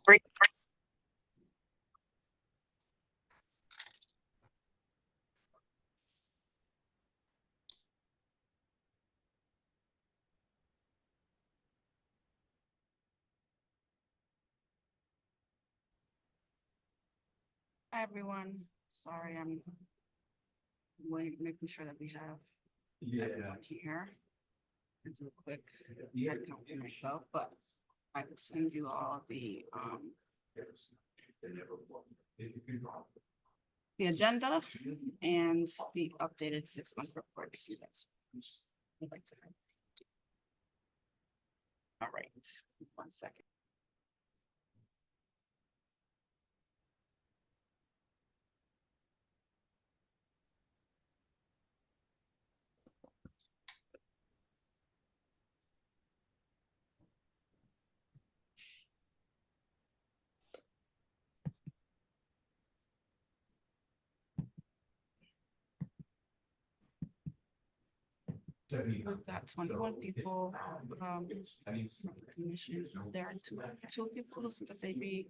Hi, everyone. Sorry, I'm making sure that we have everyone here. And do a quick head count for myself, but I will send you all the agenda and the updated 6-month report if you guys would like to have. All right, 1 second. We've got 21 people from the commission. There are two people who said that they'd be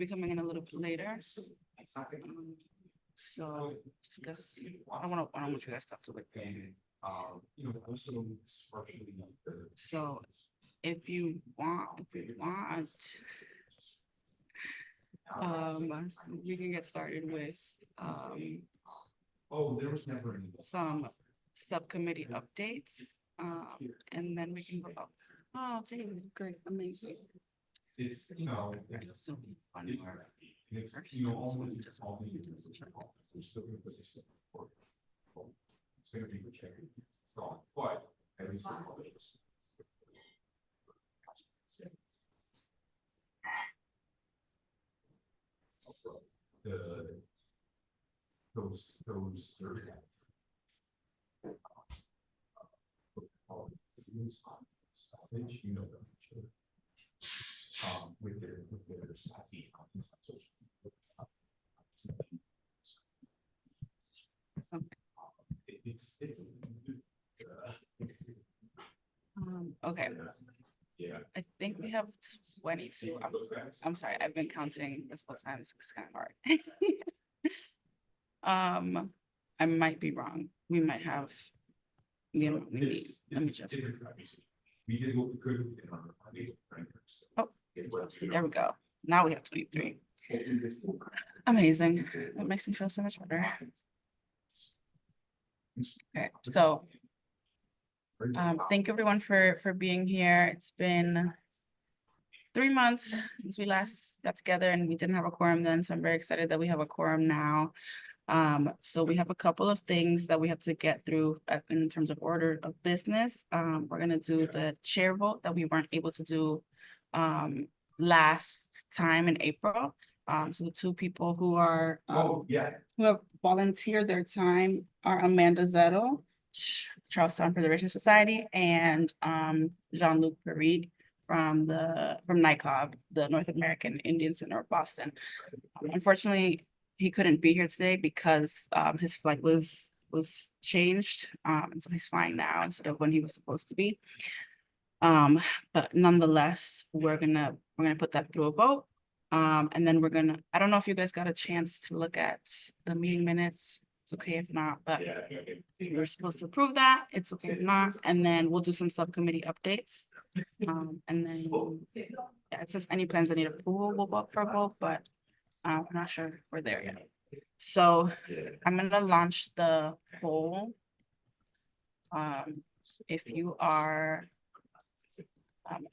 coming in a little bit later. So just guess I don't want you guys to have to wait. So if you want, we can get started with some subcommittee updates. And then we can go up. Oh, David, great, amazing. It's so fun. It's gonna be rejected. It's gone, but at least those salvage, you know, with their sassy okay. Yeah. I think we have 22. I'm sorry, I've been counting this whole time. It's kind of hard. I might be wrong. We might have let me just. Oh, so there we go. Now we have 23. Amazing. That makes me feel so much better. Okay, so thank everyone for being here. It's been 3 months since we last got together and we didn't have a quorum then, so I'm very excited that we have a quorum now. So we have a couple of things that we have to get through in terms of order of business. We're gonna do the chair vote that we weren't able to do last time in April. So the two people who are who have volunteered their time are Amanda Zettel, Charlestown Preservation Society, and Jean-Luc Perigue from NICOB, the North American Indian Center of Boston. Unfortunately, he couldn't be here today because his flight was changed, and so he's flying now instead of when he was supposed to be. But nonetheless, we're gonna put that through a vote. And then I don't know if you guys got a chance to look at the meeting minutes. It's okay if not, but we're supposed to approve that. It's okay if not. And then we'll do some subcommittee updates. And then it says any plans that need approval will vote for a vote, but I'm not sure if we're there yet. So I'm gonna launch the poll. If you are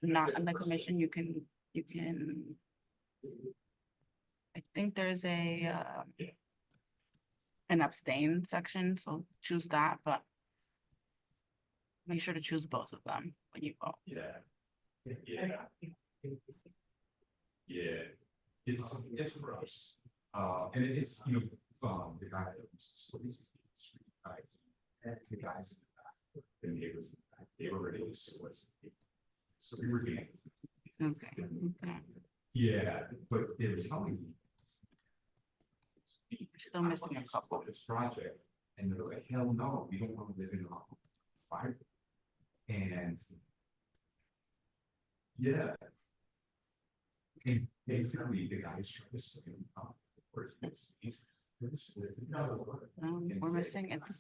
not on the commission, you can. I think there's an abstain section, so choose that, but make sure to choose both of them when you vote. Yeah. It's gross. And it's the guy that was the guys in the back, the neighbors in the back, they were ready to sue us. So we were getting okay. Yeah, but they were telling me still missing a couple of this project, and they're like, hell no, we don't want to live in a fire. And Yeah. Basically, the guys trying to say, we're missing,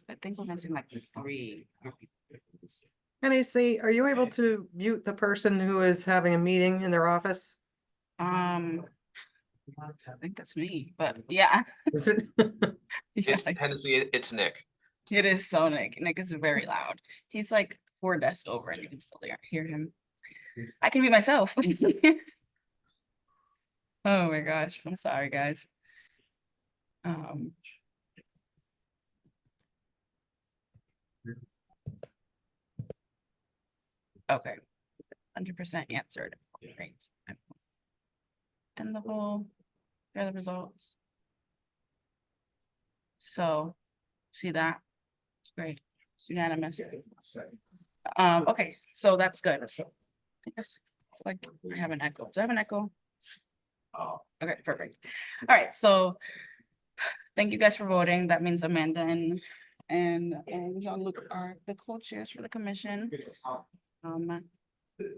I think we're missing like 3. Can I see, are you able to mute the person who is having a meeting in their office? I think that's me, but yeah. Is it? Yeah, It's Hennessy, it's Nick. it is so Nick. Nick is very loud. He's like 4 desks over and you can still hear him. I can mute myself. Oh my gosh, I'm sorry, guys. Okay, 100% answered. Great. And the whole, here are the results. So, see that? It's great. It's unanimous. Okay, so that's good. So, I guess like I have an echo. Do I have an echo? Oh, okay, perfect. All right, so thank you guys for voting. That means Amanda and Jean-Luc are the co-chairs for the commission.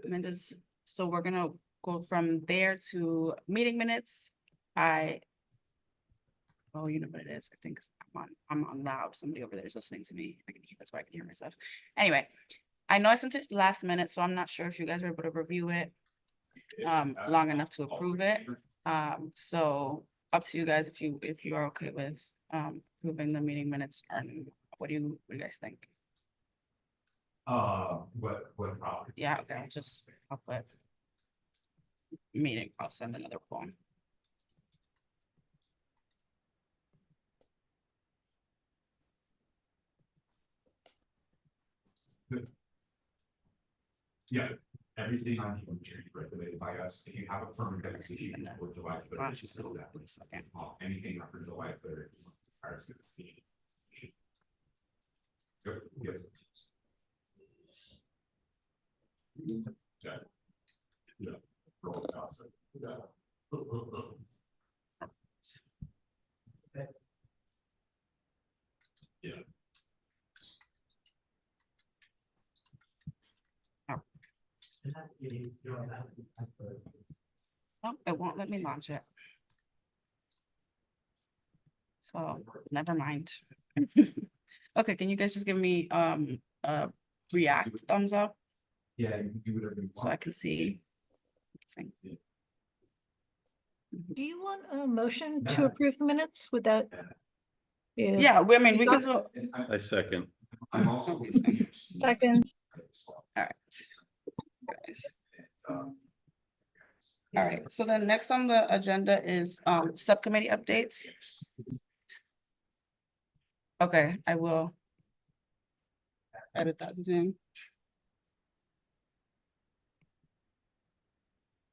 Amanda's, so we're gonna go from there to meeting minutes. Oh, you know what it is. I think I'm on loud. Somebody over there is listening to me. That's why I can hear myself. Anyway, I know I sent it last minute, so I'm not sure if you guys were able to review it long enough to approve it. So up to you guys if you are okay with approving the meeting minutes, or what do you guys think? What problem? Yeah, okay, I'll put meeting, I'll send another form. Yeah, everything on here should be regulated by us. If you have a permit application for July 3rd, it's still that. Anything after July 3rd. Good. Yeah. Yeah. Yeah. Yeah. Oh, it won't let me launch it. So never mind. Okay, can you guys just give me a react thumbs up? Yeah, you can do whatever you want. So I can see. Do you want a motion to approve the minutes without? Yeah, I mean, we can do. I second. I'm also. Second. All right. Guys. All right, so then next on the agenda is subcommittee updates. Okay, I will edit that in.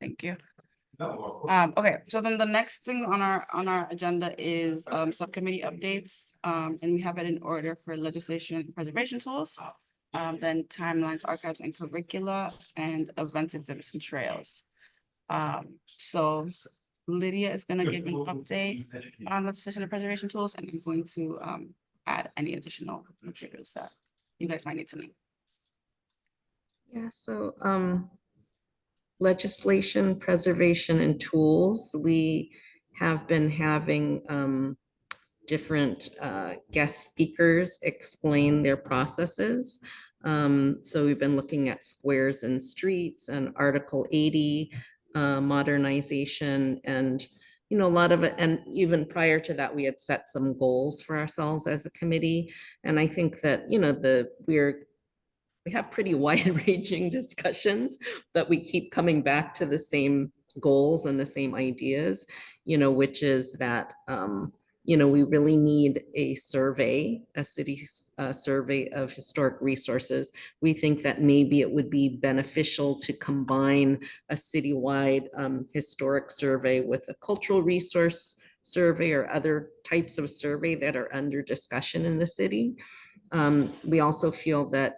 Thank you. Okay, so then the next thing on our agenda is subcommittee updates. And we have it in order for legislation and preservation tools, then timelines, archives and curricula, and events, exhibits and trails. So Lydia is gonna give an update on legislation and preservation tools, and I'm going to add any additional materials that you guys might need to know. Yeah, so legislation, preservation and tools, we have been having different guest speakers explain their processes. So we've been looking at squares and streets and Article 80 modernization, and a lot of it. And even prior to that, we had set some goals for ourselves as a committee. And I think that we have pretty wide-ranging discussions, but we keep coming back to the same goals and the same ideas, which is that we really need a survey, a city survey of historic resources. We think that maybe it would be beneficial to combine a citywide historic survey with a cultural resource survey or other types of survey that are under discussion in the city. We also feel that,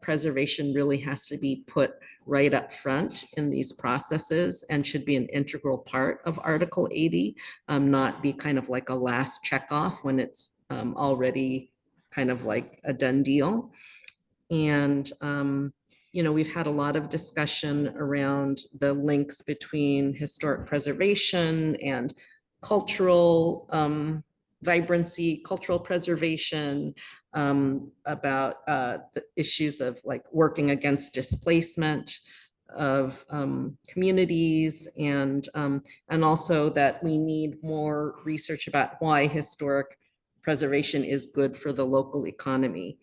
preservation really has to be put right up front in these processes and should be an integral part of Article 80, not be kind of like a last check off when it's already kind of like a done deal. And you know, we've had a lot of discussion around the links between historic preservation and cultural vibrancy, cultural preservation, about the issues of like working against displacement of communities, and also that we need more research about why historic preservation is good for the local economy.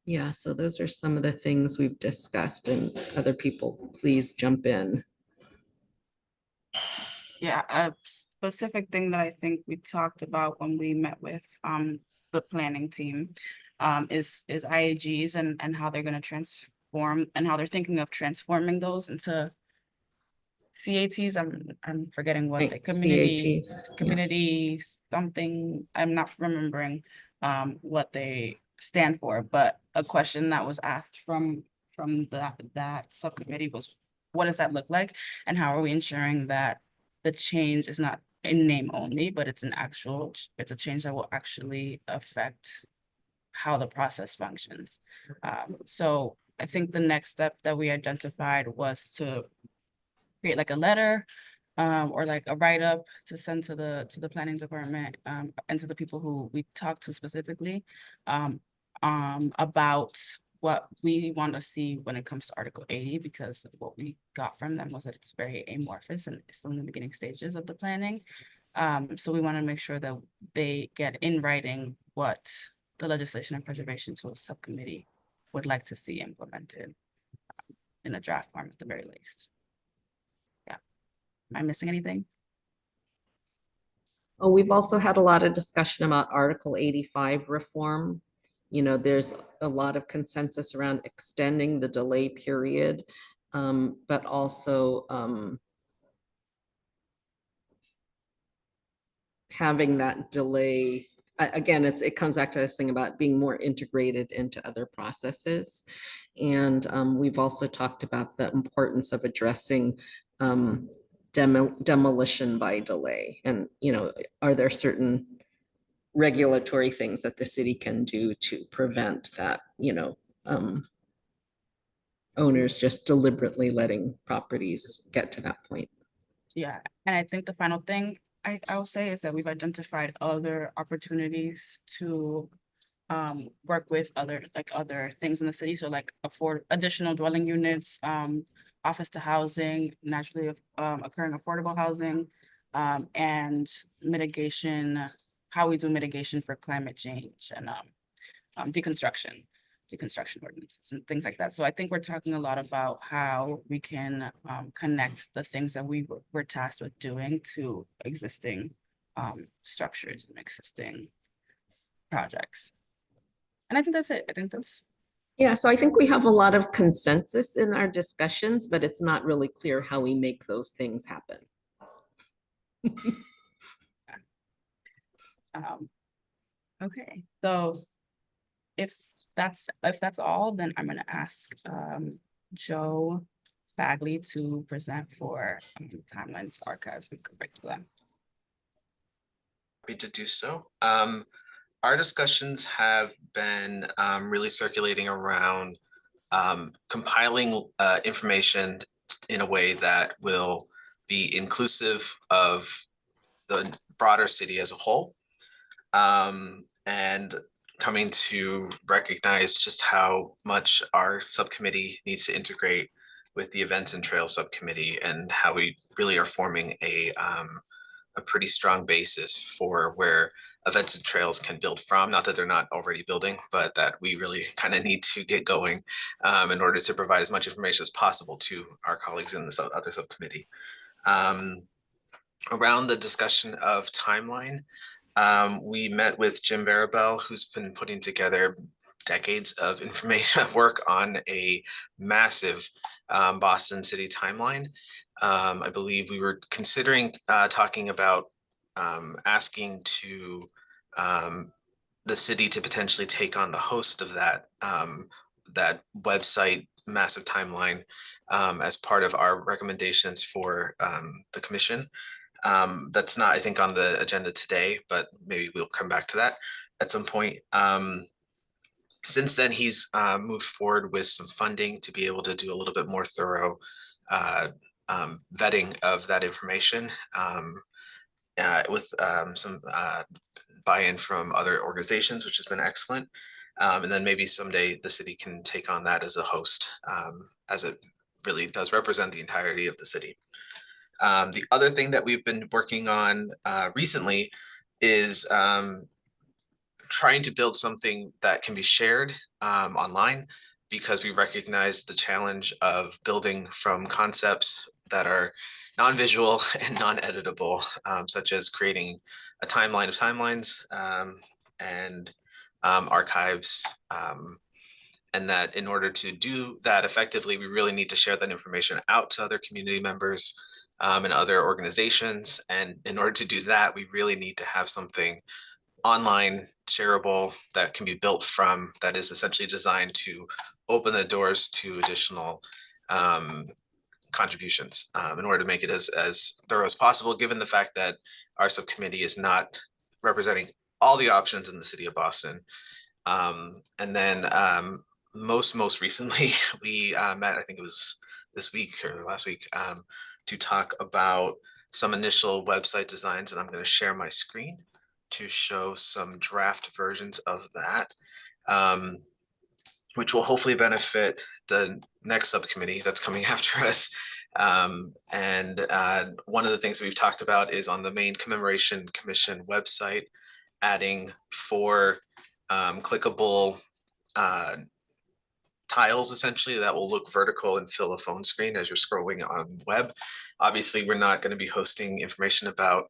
Yeah, so those are some of the things we've discussed, and other people, please jump in. Yeah, a specific thing that I think we talked about when we met with the planning team is IAGs and how they're gonna transform and how they're thinking of transforming those into CATs. I'm forgetting what Right, the community, CATs, yeah. community something, I'm not remembering what they stand for, but a question that was asked from that subcommittee was, what does that look like? And how are we ensuring that the change is not in name only, but it's an actual, it's a change that will actually affect how the process functions. So I think the next step that we identified was to create like a letter or like a write-up to send to the planning department and to the people who we talked to specifically about what we want to see when it comes to Article 80, because what we got from them was that it's very amorphous and it's still in the beginning stages of the planning. So we want to make sure that they get in writing what the Legislation and Preservation Tools Subcommittee would like to see implemented in a draft form at the very least. Am I missing anything? Oh, we've also had a lot of discussion about Article 85 reform. You know, there's a lot of consensus around extending the delay period, but also having that delay. Again, it comes back to this thing about being more integrated into other processes. And we've also talked about the importance of addressing demolition by delay. And, you know, are there certain regulatory things that the city can do to prevent that, you know, owners just deliberately letting properties get to that point? Yeah, and I think the final thing I will say is that we've identified other opportunities to work with other things in the city. So like afford additional dwelling units, office to housing, naturally occurring affordable housing, and mitigation, how we do mitigation for climate change and deconstruction ordinances and things like that. So I think we're talking a lot about how we can connect the things that we were tasked with doing to existing structures and existing projects. And I think that's it. I think that's, Yeah, so I think we have a lot of consensus in our discussions, but it's not really clear how we make those things happen. okay. So if that's all, then I'm gonna ask Joe Bagley to present for Timelines Archives and Curriculum. Happy to do so. Our discussions have been really circulating around compiling information in a way that will be inclusive of the broader city as a whole, and coming to recognize just how much our subcommittee needs to integrate with the Events and Trails subcommittee, and how we really are forming a pretty strong basis for where Events and Trails can build from. Not that they're not already building, but that we really kind of need to get going in order to provide as much information as possible to our colleagues in the other subcommittee. Around the discussion of timeline, we met with Jim Barabel, who's been putting together decades of information work on a massive Boston City timeline. I believe we were considering talking about asking to the city to potentially take on the host of that that website massive timeline as part of our recommendations for the commission. That's not, I think, on the agenda today, but maybe we'll come back to that at some point. Since then, he's moved forward with some funding to be able to do a little bit more thorough vetting of that information with some buy-in from other organizations, which has been excellent. And then maybe someday the city can take on that as a host, as it really does represent the entirety of the city. The other thing that we've been working on recently is trying to build something that can be shared online, because we recognize the challenge of building from concepts that are non-visual and non-editable, such as creating a timeline of timelines and archives. And that in order to do that effectively, we really need to share that information out to other community members and other organizations. And in order to do that, we really need to have something online shareable that can be built from, that is essentially designed to open the doors to additional contributions in order to make it as thorough as possible, given the fact that our subcommittee is not representing all the options in the city of Boston. And then most recently, we met, I think it was this week or last week, to talk about some initial website designs. And I'm going to share my screen to show some draft versions of that, which will hopefully benefit the next subcommittee that's coming after us. And one of the things we've talked about is on the main Commemoration Commission website, adding 4 clickable tiles essentially that will look vertical and fill a phone screen as you're scrolling on web. Obviously, we're not going to be hosting information about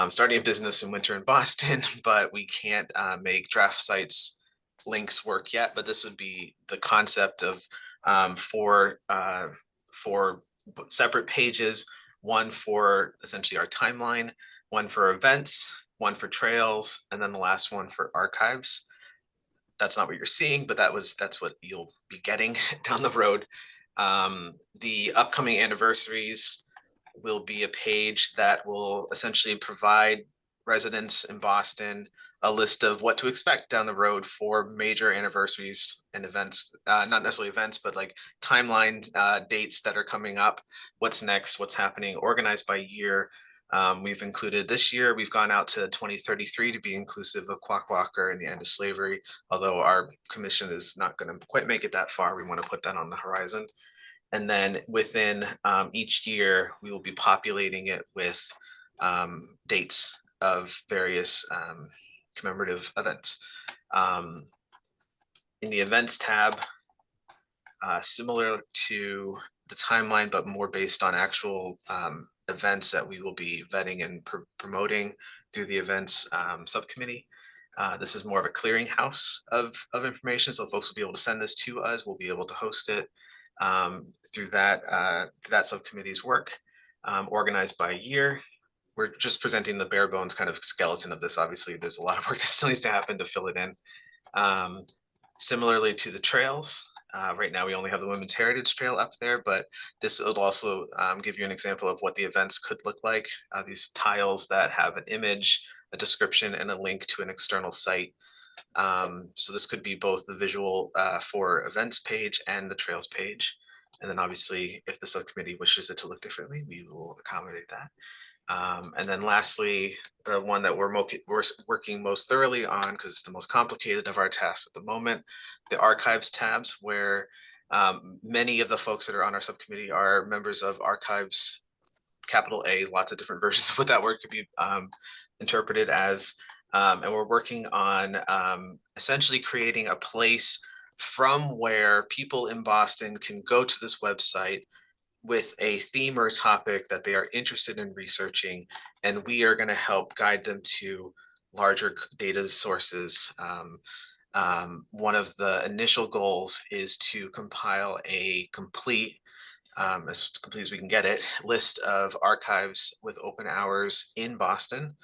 starting a business in winter in Boston, but we can't make draft sites links work yet. But this would be the concept of 4 separate pages, one for essentially our timeline, one for events, one for trails, and then the last one for archives. That's not what you're seeing, but that's what you'll be getting down the road. The upcoming anniversaries will be a page that will essentially provide residents in Boston a list of what to expect down the road for major anniversaries and events, not necessarily events, but like timeline dates that are coming up, what's next, what's happening, organized by year. We've included this year, we've gone out to 2033 to be inclusive of Quack Walker and the end of slavery. Although our commission is not going to quite make it that far, we want to put that on the horizon. And then within each year, we will be populating it with dates of various commemorative events. In the events tab, similar to the timeline, but more based on actual events that we will be vetting and promoting through the events subcommittee. This is more of a clearinghouse of information, so folks will be able to send this to us. We'll be able to host it through that subcommittee's work, organized by year. We're just presenting the bare bones kind of skeleton of this. Obviously, there's a lot of work that still needs to happen to fill it in. Similarly to the trails, right now we only have the Women's Heritage Trail up there, but this will also give you an example of what the events could look like. These tiles that have an image, a description, and a link to an external site. So this could be both the visual for events page and the trails page. And then obviously, if the subcommittee wishes it to look differently, we will accommodate that. And then lastly, the one that we're working most thoroughly on, because it's the most complicated of our tasks at the moment, the archives tabs, where many of the folks that are on our subcommittee are members of archives, capital A, lots of different versions of what that word could be interpreted as. And we're working on essentially creating a place from where people in Boston can go to this website with a theme or topic that they are interested in researching, and we are going to help guide them to larger data sources. One of the initial goals is to compile a complete, as complete as we can get it, list of archives with open hours in Boston.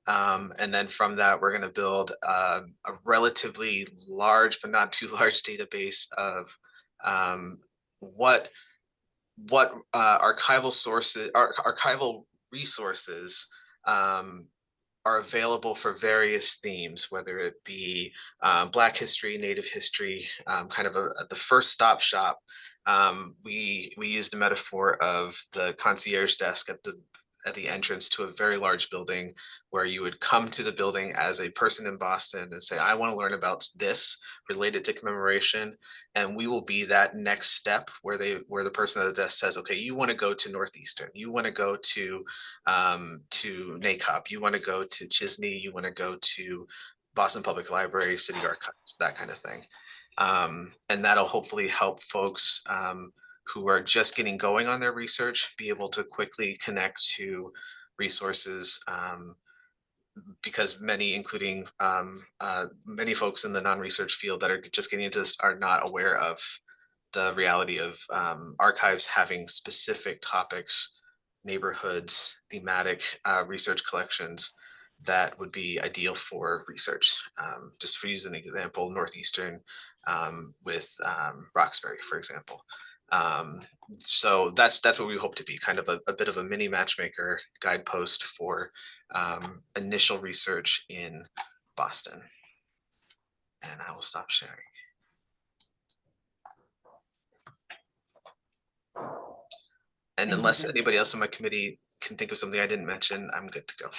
And then from that, we're going to build a relatively large, but not too large database of what archival sources, archival resources are available for various themes, whether it be Black history, Native history, kind of the first stop shop. We used a metaphor of the concierge desk at the entrance to a very large building, where you would come to the building as a person in Boston and say, I want to learn about this related to commemoration. And we will be that next step where the person at the desk says, okay, you want to go to Northeastern, you want to go to NACOP, you want to go to Chisney, you want to go to Boston Public Library, City Archives, that kind of thing. And that'll hopefully help folks who are just getting going on their research be able to quickly connect to resources, because many, including many folks in the non-research field that are just getting into this, are not aware of the reality of archives having specific topics, neighborhoods, thematic research collections that would be ideal for research. Just for using an example, Northeastern with Roxbury, for example. So that's what we hope to be, kind of a bit of a mini matchmaker guidepost for initial research in Boston. And I will stop sharing. And unless anybody else on my committee can think of something I didn't mention, I'm good to go.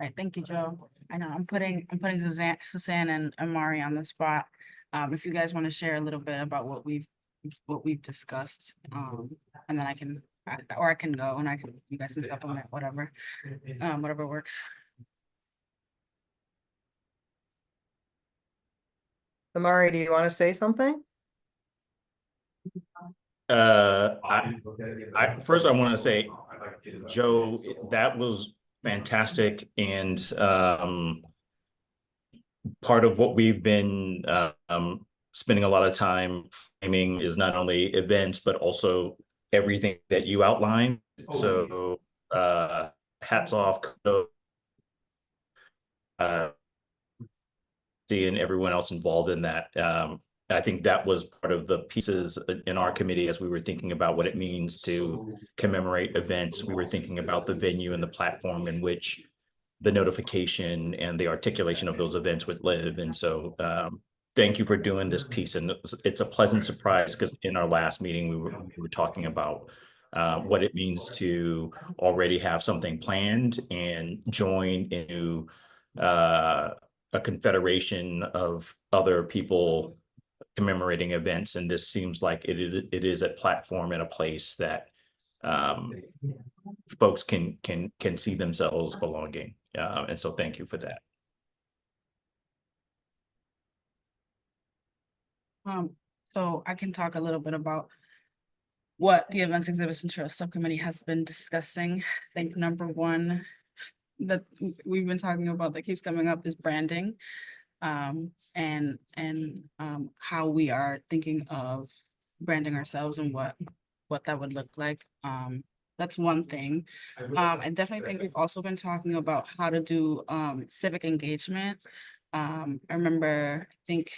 All right, thank you, Joe. I know I'm putting Suzanne and Amari on the spot. If you guys want to share a little bit about what we've discussed, and then I can go and you guys can supplement whatever, whatever works. Amari, do you want to say something? First I want to say, Joe, that was fantastic, and part of what we've been spending a lot of time framing is not only events but also everything that you outlined. So hats off, seeing everyone else involved in that. I think that was part of the pieces in our committee as we were thinking about what it means to commemorate events. We were thinking about the venue and the platform in which the notification and the articulation of those events would live. And so thank you for doing this piece. And it's a pleasant surprise, because in our last meeting, we were talking about what it means to already have something planned and join into a confederation of other people commemorating events. And this seems like it is a platform and a place that folks can see themselves belonging. And so thank you for that. So I can talk a little bit about what the Events, Exhibits, and Trails Subcommittee has been discussing. I think number one that we've been talking about that keeps coming up is branding, and how we are thinking of branding ourselves and what that would look like. That's one thing. I definitely think we've also been talking about how to do civic engagement. I remember, I think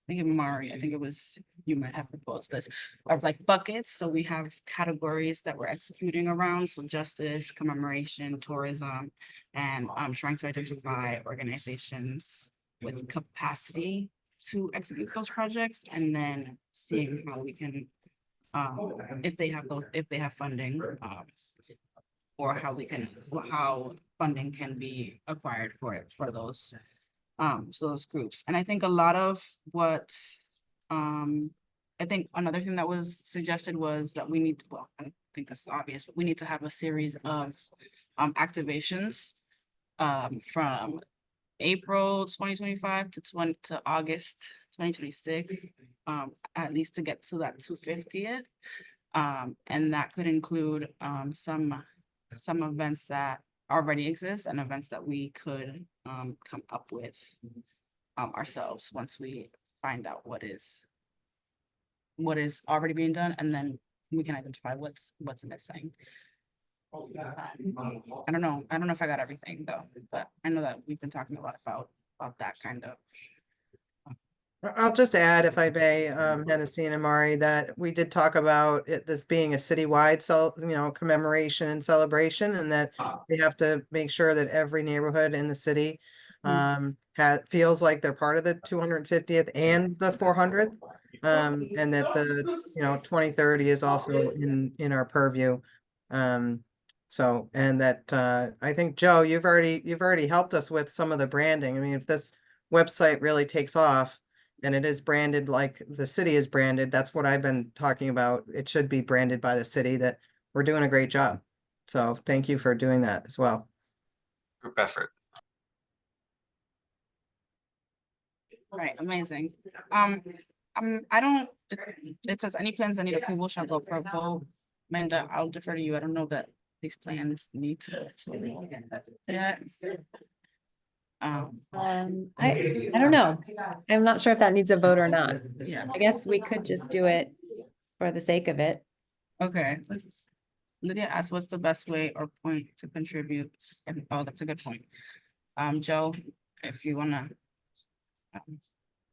Mari, I think it was, you might have proposed this, of like buckets. So we have categories that we're executing around. So justice, commemoration, tourism, and trying to identify organizations with capacity to execute those projects, and then seeing how we can, if they have funding, or how funding can be acquired for those, so those groups. And I think a lot of what, I think another thing that was suggested was that we need to, well, I think that's obvious, but we need to have a series of activations from April 2025 to August 2026, at least to get to that 250th. And that could include some events that already exist and events that we could come up with ourselves once we find out what is already being done, and then we can identify what's missing. I don't know if I got everything though, but I know that we've been talking a lot about that kind of I'll just add, if I may, Hennessy and Amari, that we did talk about this being a citywide commemoration and celebration, and that we have to make sure that every neighborhood in the city feels like they're part of the 250th and the 400th. And that the 2030 is also in our purview. So, and that I think, Joe, you've already helped us with some of the branding. I mean, if this website really takes off, and it is branded like the city is branded, that's what I've been talking about. It should be branded by the city, that we're doing a great job. So thank you for doing that as well. Group effort. Right, amazing. I don't, it says any plans that need approval shall go for a vote. Amanda, I'll defer to you. I don't know that these plans need to. Yeah. I don't know. I'm not sure if that needs a vote or not. Yeah, I guess we could just do it for the sake of it. okay. Lydia asked, what's the best way or point to contribute? Oh, that's a good point. Joe, if you wanna.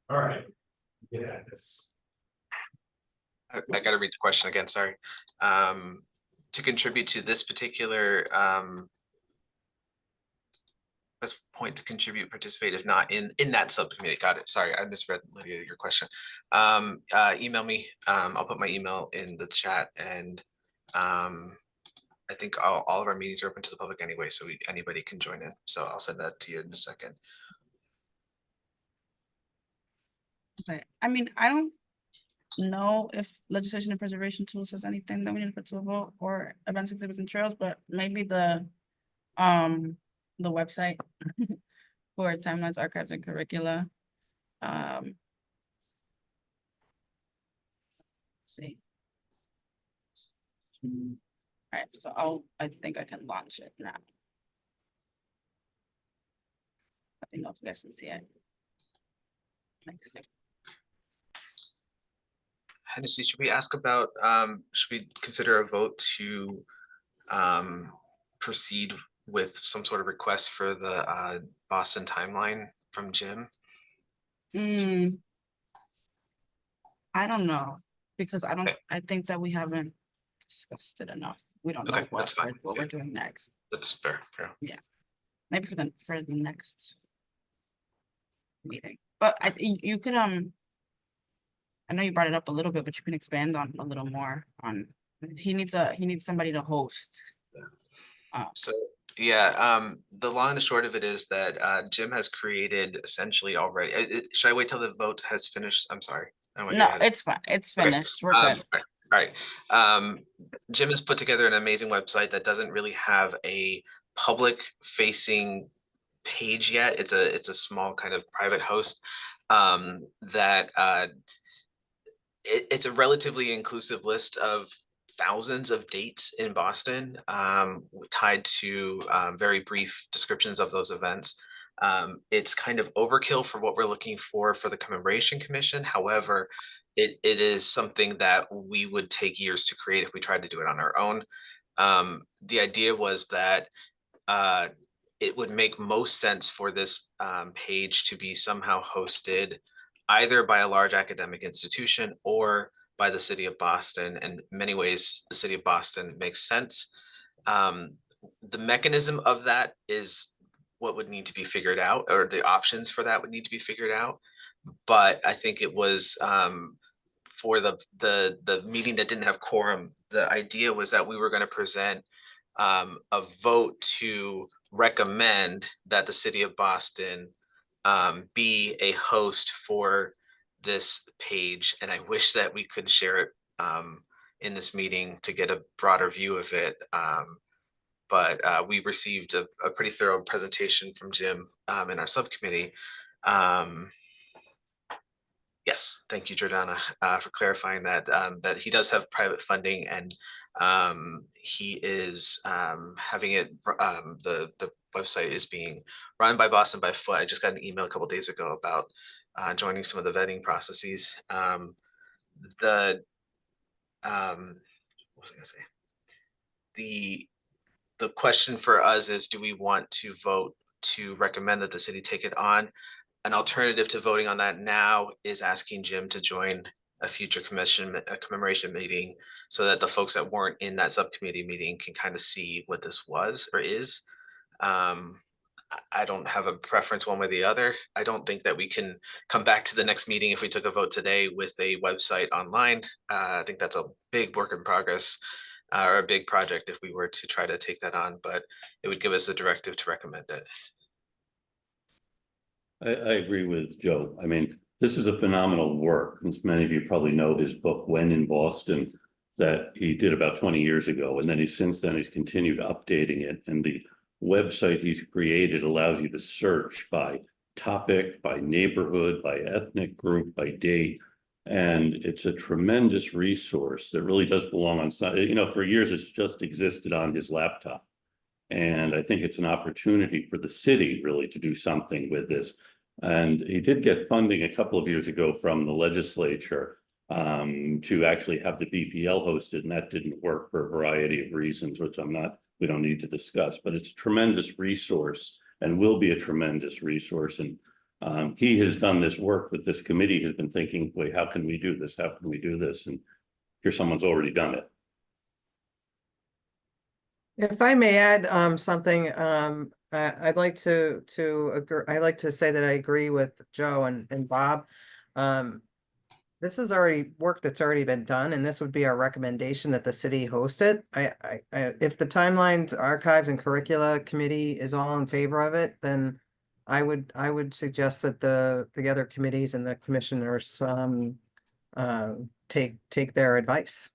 All right. Yeah, that's. I gotta read the question again, sorry. To contribute to this particular best point to contribute, participate, if not in that subcommittee. Got it. Sorry, I misread, Lydia, your question. Email me. I'll put my email in the chat, and I think all of our meetings are open to the public anyway, so anybody can join in. So I'll send that to you in a second. Okay, I mean, I don't know if legislation and preservation tool says anything that we need to put to a vote, or events, exhibits, and trails, but maybe the website for timelines, archives, and curricula. Let's see. All right, so I think I can launch it now. Let me know if you guys can see it. Next. Hennessy, should we ask about, should we consider a vote to proceed with some sort of request for the Boston timeline from Jim? I don't know, because Okay. I think that we haven't discussed it enough. We don't know Okay, that's fine. what Yeah. we're doing next. That's fair. Maybe for the next meeting, but you could, I know you brought it up a little bit, but you can expand on a little more on, he needs somebody to host. So yeah, the long and the short of it is that Jim has created essentially already. Should I wait till the vote has finished? I'm sorry. I don't wanna get No, ahead of- it's fine. It's Okay. finished. We're All good. right. Jim has put together an amazing website that doesn't really have a public facing page yet. It's a small kind of private host that it's a relatively inclusive list of thousands of dates in Boston, tied to very brief descriptions of those events. It's kind of overkill for what we're looking for the Commemoration Commission. However, it is something that we would take years to create if we tried to do it on our own. The idea was that it would make most sense for this page to be somehow hosted either by a large academic institution or by the city of Boston. And in many ways, the city of Boston makes sense. The mechanism of that is what would need to be figured out, or the options for that would need to be figured out. But I think it was for the meeting that didn't have quorum, the idea was that we were going to present a vote to recommend that the city of Boston be a host for this page. And I wish that we could share it in this meeting to get a broader view of it. But we received a pretty thorough presentation from Jim in our subcommittee. Yes, thank you, Jordana, for clarifying that that he does have private funding, and he is having it. The website is being run by Boston by Foot. I just got an email a couple days ago about joining some of the vetting processes. What was I gonna say? The question for us is, do we want to vote to recommend that the city take it on? An alternative to voting on that now is asking Jim to join a future commemoration meeting so that the folks that weren't in that subcommittee meeting can kind of see what this was or is. I don't have a preference one way or the other. I don't think that we can come back to the next meeting if we took a vote today with a website online. I think that's a big work in progress or a big project if we were to try to take that on, but it would give us the directive to recommend it. I agree with Joe. I mean, this is a phenomenal work. As many of you probably know his book, When in Boston, that he did about 20 years ago. And then since then he's continued updating it. And the website he's created allows you to search by topic, by neighborhood, by ethnic group, by date. And it's a tremendous resource that really does belong on, you know, for years it's just existed on his laptop. And I think it's an opportunity for the city really to do something with this. And he did get funding a couple of years ago from the legislature to actually have the BPL hosted, and that didn't work for a variety of reasons, which we don't need to discuss, but it's a tremendous resource and will be a tremendous resource. And he has done this work that this committee has been thinking, wait, how can we do this? How can we do this? And here someone's already done it. If I may add something, I'd like to agree. I like to say that I agree with Joe and Bob. This is already work that's already been done, and this would be our recommendation that the city host it. If the Timelines, Archives, and Curricula Committee is all in favor of it, then I would suggest that the other committees and the commissioners take their advice.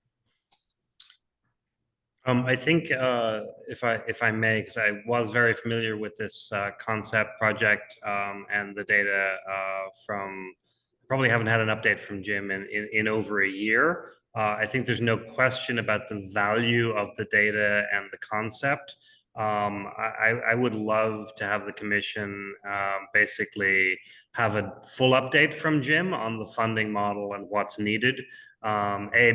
I think if I may, because I was very familiar with this concept project and the data from, probably haven't had an update from Jim in over a year. I think there's no question about the value of the data and the concept. I would love to have the commission basically have a full update from Jim on the funding model and what's needed.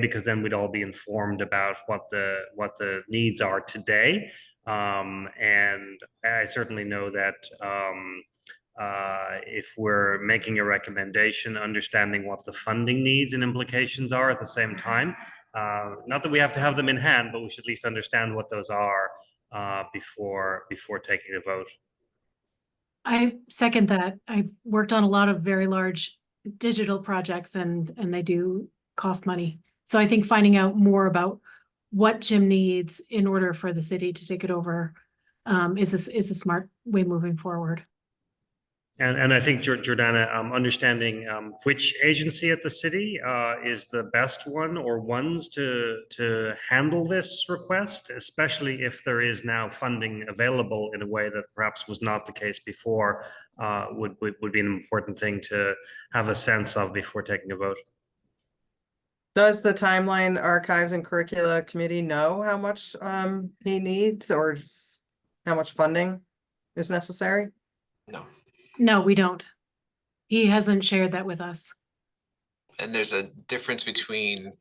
Because then we'd all be informed about what the needs are today. And I certainly know that if we're making a recommendation, understanding what the funding needs and implications are at the same time, not that we have to have them in hand, but we should at least understand what those are before taking a vote. I second that. I've worked on a lot of very large digital projects and they do cost money. So I think finding out more about what Jim needs in order for the city to take it over is a smart way moving forward. And I think, Jordana, understanding which agency at the city is the best one or ones to handle this request, especially if there is now funding available in a way that perhaps was not the case before, would be an important thing to have a sense of before taking a vote. Does the Timeline, Archives, and Curricula Committee know how much he needs or how much funding is necessary? No. No, we don't. He hasn't shared that with us. And there's a difference between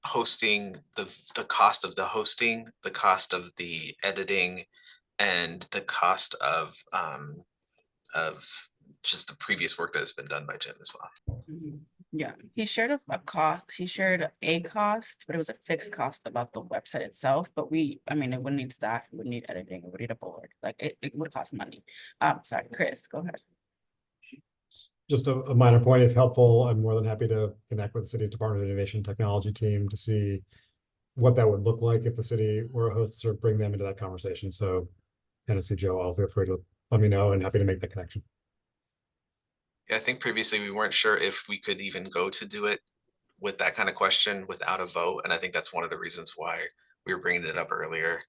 hosting, the cost of the hosting, the cost of the editing, and the cost of just the previous work that has been done by Jim as well. Yeah, he shared a cost, but it was a fixed cost about the website itself. But I mean, it wouldn't need staff, it would need editing, it would need a board, like it would cost money. Sorry, Chris, go ahead. Just a minor point, if helpful, I'm more than happy to connect with the city's Department of Innovation and Technology team to see what that would look like if the city were a host, to sort of bring them into that conversation. So Tennessee Joe, I'll feel free to let me know and happy to make that connection. Yeah, I think previously we weren't sure if we could even go to do it with that kind of question without a vote. And I think that's one of the reasons why we were bringing it up earlier.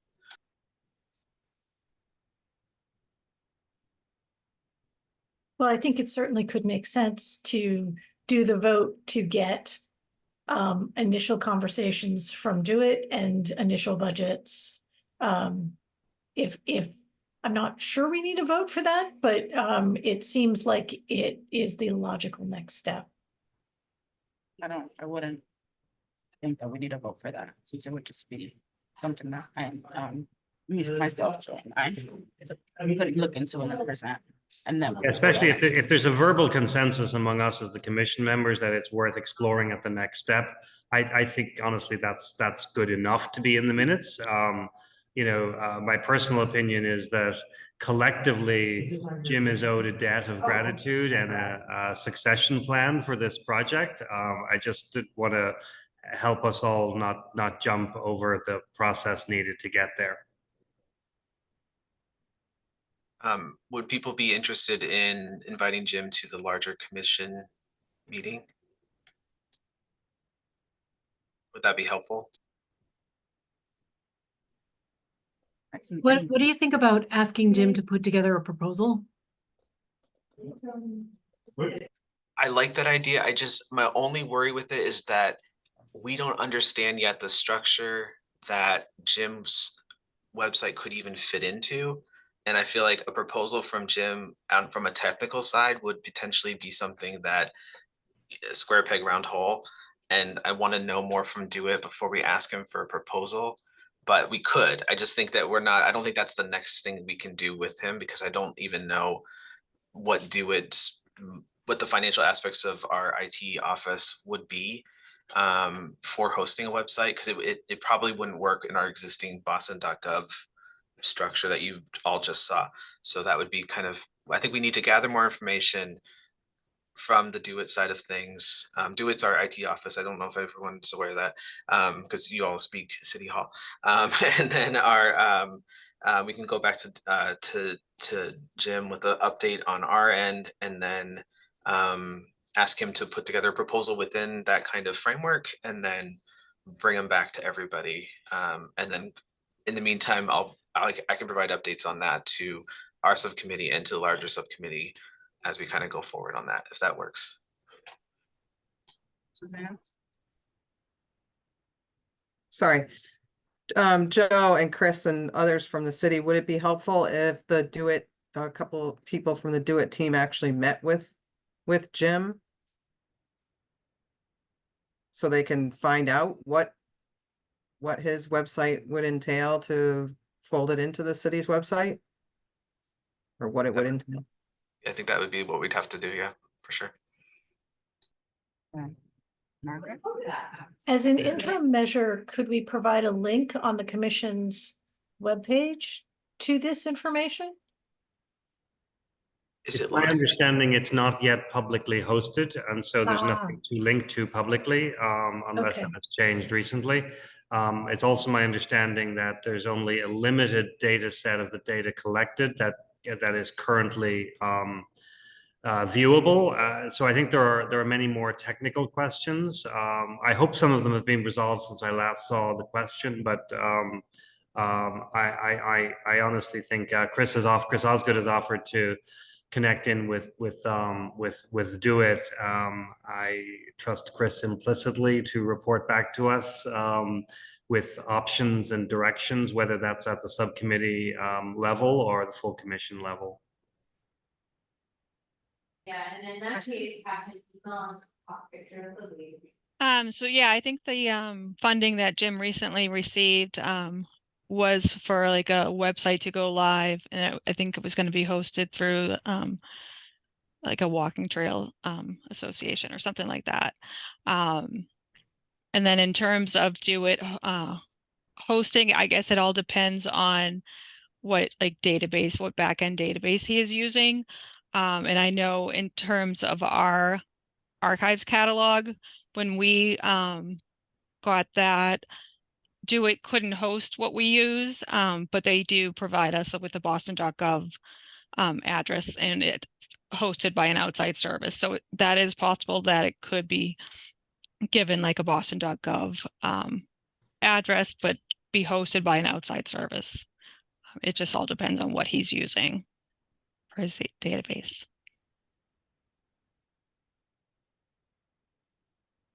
Well, I think it certainly could make sense to do the vote to get initial conversations from Do It and initial budgets. If I'm not sure we need a vote for that, but it seems like it is the logical next step. I wouldn't think that we need a vote for that, since it would just be something that I'm myself, Joe, I could look into 100%. and then. Especially if there's a verbal consensus among us as the commission members that it's worth exploring at the next step. I think honestly that's good enough to be in the minutes. My personal opinion is that collectively Jim is owed a debt of gratitude and a succession plan for this project. I just want to help us all not jump over the process needed to get there. Would people be interested in inviting Jim to the larger commission meeting? Would that be helpful? What do you think about asking Jim to put together a proposal? I like that idea. My only worry with it is that we don't understand yet the structure that Jim's website could even fit into. And I feel like a proposal from Jim from a technical side would potentially be something that square peg round hole. And I want to know more from Do It before we ask him for a proposal. But we could. I just think that I don't think that's the next thing we can do with him, because I don't even know what the financial aspects of our IT office would be for hosting a website, because it probably wouldn't work in our existing boston.gov structure that you all just saw. So that would be I think we need to gather more information from the Do It side of things. Do It's our IT office. I don't know if everyone's aware of that, because you all speak City Hall. And then we can go back to Jim with an update on our end, and then ask him to put together a proposal within that kind of framework, and then bring them back to everybody. And then in the meantime, I can provide updates on that to our subcommittee and to the larger subcommittee as we kind of go forward on that, if that works. Suzanne? Sorry. Joe and Chris and others from the city, would it be helpful if a couple people from the Do It team actually met with Jim? So they can find out what his website would entail to fold it into the city's website? Or what it would entail? I think that would be what we'd have to do, yeah, for sure. Margaret? As an interim measure, could we provide a link on the commission's webpage to this information? It's my understanding it's not yet publicly hosted, and so there's nothing to link to publicly, unless that has changed recently. It's also my understanding that there's only a limited data set of the data collected that is currently viewable. So I think there are many more technical questions. I hope some of them have been resolved since I last saw the question, but I honestly think Chris Osgood has offered to connect in with Do It. I trust Chris implicitly to report back to us with options and directions, whether that's at the subcommittee level or the full commission level. Yeah, and in that case, have an email picture of the lead. So yeah, I think the funding that Jim recently received was for like a website to go live, and I think it was going to be hosted through like a walking trail association or something like that. And then in terms of Do It hosting, I guess it all depends on what backend database he is using. And I know in terms of our archives catalog, when we got that, Do It couldn't host what we use, but they do provide us with the boston.gov address, and it's hosted by an outside service. So that is possible that it could be given like a boston.gov address, but be hosted by an outside service. It just all depends on what he's using for his database.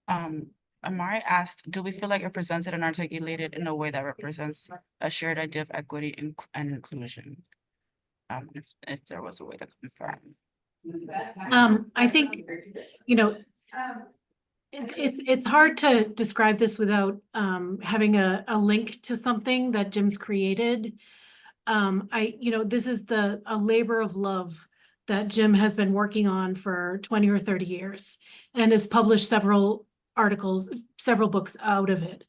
Amari asked, do we feel like it presented and articulated in a way that represents a shared idea of equity and inclusion? If there was a way to confirm. I think, it's hard to describe this without having a link to something that Jim's created. This is a labor of love that Jim has been working on for 20 or 30 years and has published several articles, several books out of it.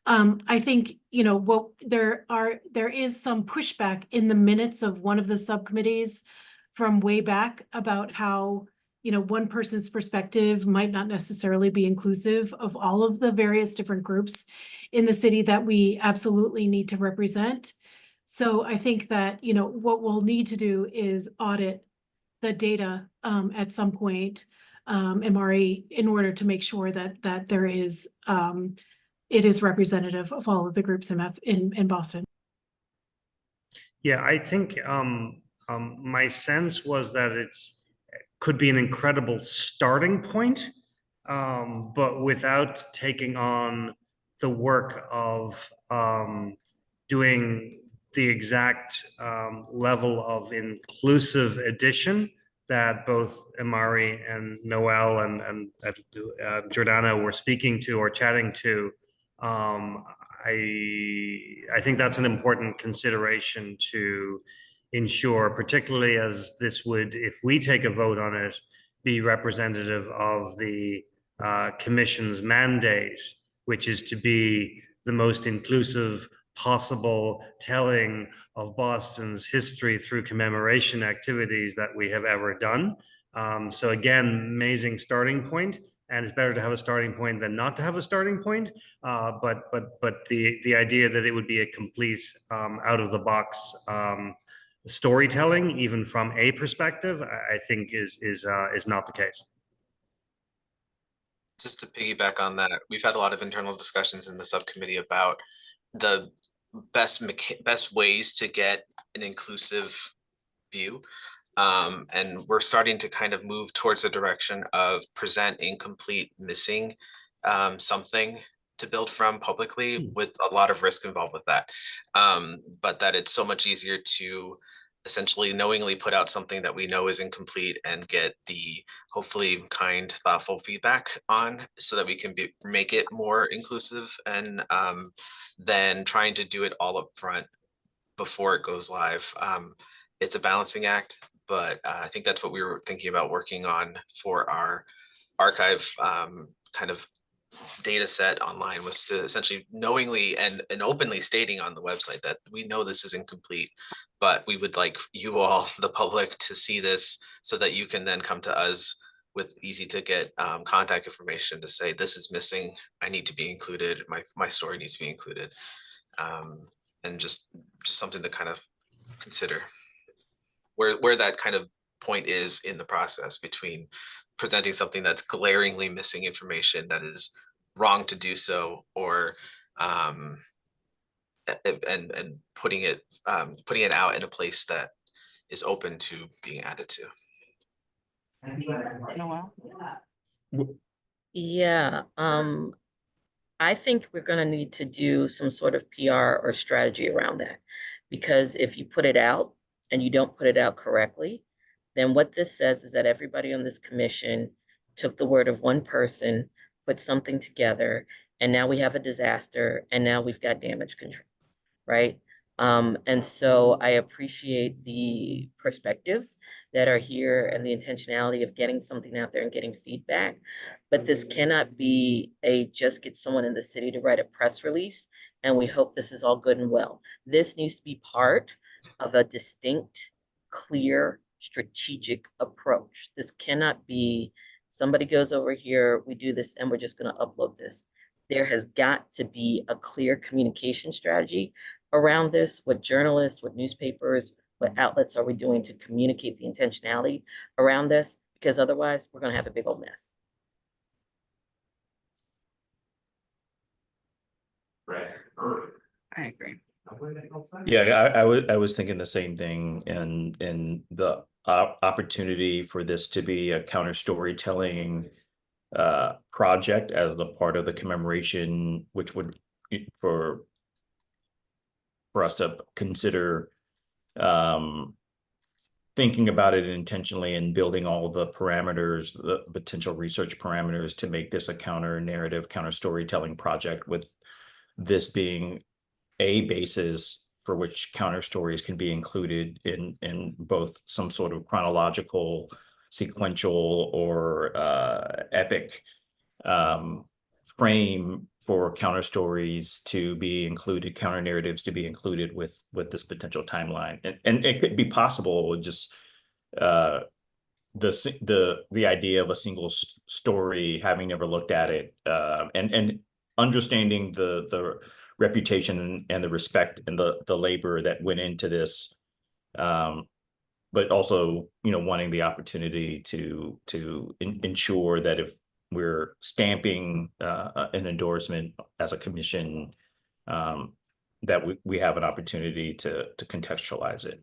I think, you know, what there is some pushback in the minutes of one of the subcommittees from way back about how, you know, one person's perspective might not necessarily be inclusive of all of the various different groups in the city that we absolutely need to represent. So I think that, you know, what we'll need to do is audit the data at some point, MRE, in order to make sure that there is it is representative of all of the groups in Boston. Yeah, I think my sense was that could be an incredible starting point, but without taking on the work of doing the exact level of inclusive addition that both Amari and Noel and Jordana were speaking to or chatting to. I think that's an important consideration to ensure, particularly as this would, if we take a vote on it, be representative of the commission's mandate, which is to be the most inclusive possible telling of Boston's history through commemoration activities that we have ever done. So again, amazing starting point. And it's better to have a starting point than not to have a starting point. But the idea that it would be a complete out of the box storytelling, even from a perspective, I think is not the case. Just to piggyback on that, we've had a lot of internal discussions in the subcommittee about the best ways to get an inclusive view. And we're starting to kind of move towards the direction of present incomplete, missing something to build from publicly, with a lot of risk involved with that. But that it's so much easier to essentially knowingly put out something that we know is incomplete and get the hopefully kind, thoughtful feedback on, so that we can make it more inclusive, and then trying to do it all up front before it goes live. It's a balancing act, but I think that's what we were thinking about working on for our archive kind of data set online, was to essentially knowingly and openly stating on the website that we know this is incomplete, but we would like you all, the public, to see this so that you can then come to us with easy to get contact information to say, this is missing, I need to be included, my story needs to be included, and just something to kind of consider where that kind of point is in the process between presenting something that's glaringly missing information that is wrong to do so, or and putting it out in a place that is open to being added to. Noel? Yeah, I think we're going to need to do some sort of PR or strategy around that, because if you put it out and you don't put it out correctly, then what this says is that everybody on this commission took the word of one person, put something together, and now we have a disaster, and now we've got damage control, right? And so I appreciate the perspectives that are here and the intentionality of getting something out there and getting feedback. But this cannot be just get someone in the city to write a press release and we hope this is all good and well. This needs to be part of a distinct, clear, strategic approach. This cannot be somebody goes over here, we do this, and we're just going to upload this. There has got to be a clear communication strategy around this. What journalists, what newspapers, what outlets are we doing to communicate the intentionality around this? Because otherwise, we're going to have a big old mess. Right. I agree. Yeah, I was thinking the same thing, and the opportunity for this to be a counter storytelling project as the part of the commemoration, which would for us to consider thinking about it intentionally and building all the parameters, the potential research parameters to make this a counter narrative, counter storytelling project, with this being a basis for which counter stories can be included in both some sort of chronological, sequential, or epic frame for counter stories to be included, counter narratives to be included with this potential timeline. And it could be possible with just the idea of a single story, having never looked at it, and understanding the reputation and the respect and the labor that went into this, but also, you know, wanting the opportunity to ensure that if we're stamping an endorsement as a commission, that we have an opportunity to contextualize it.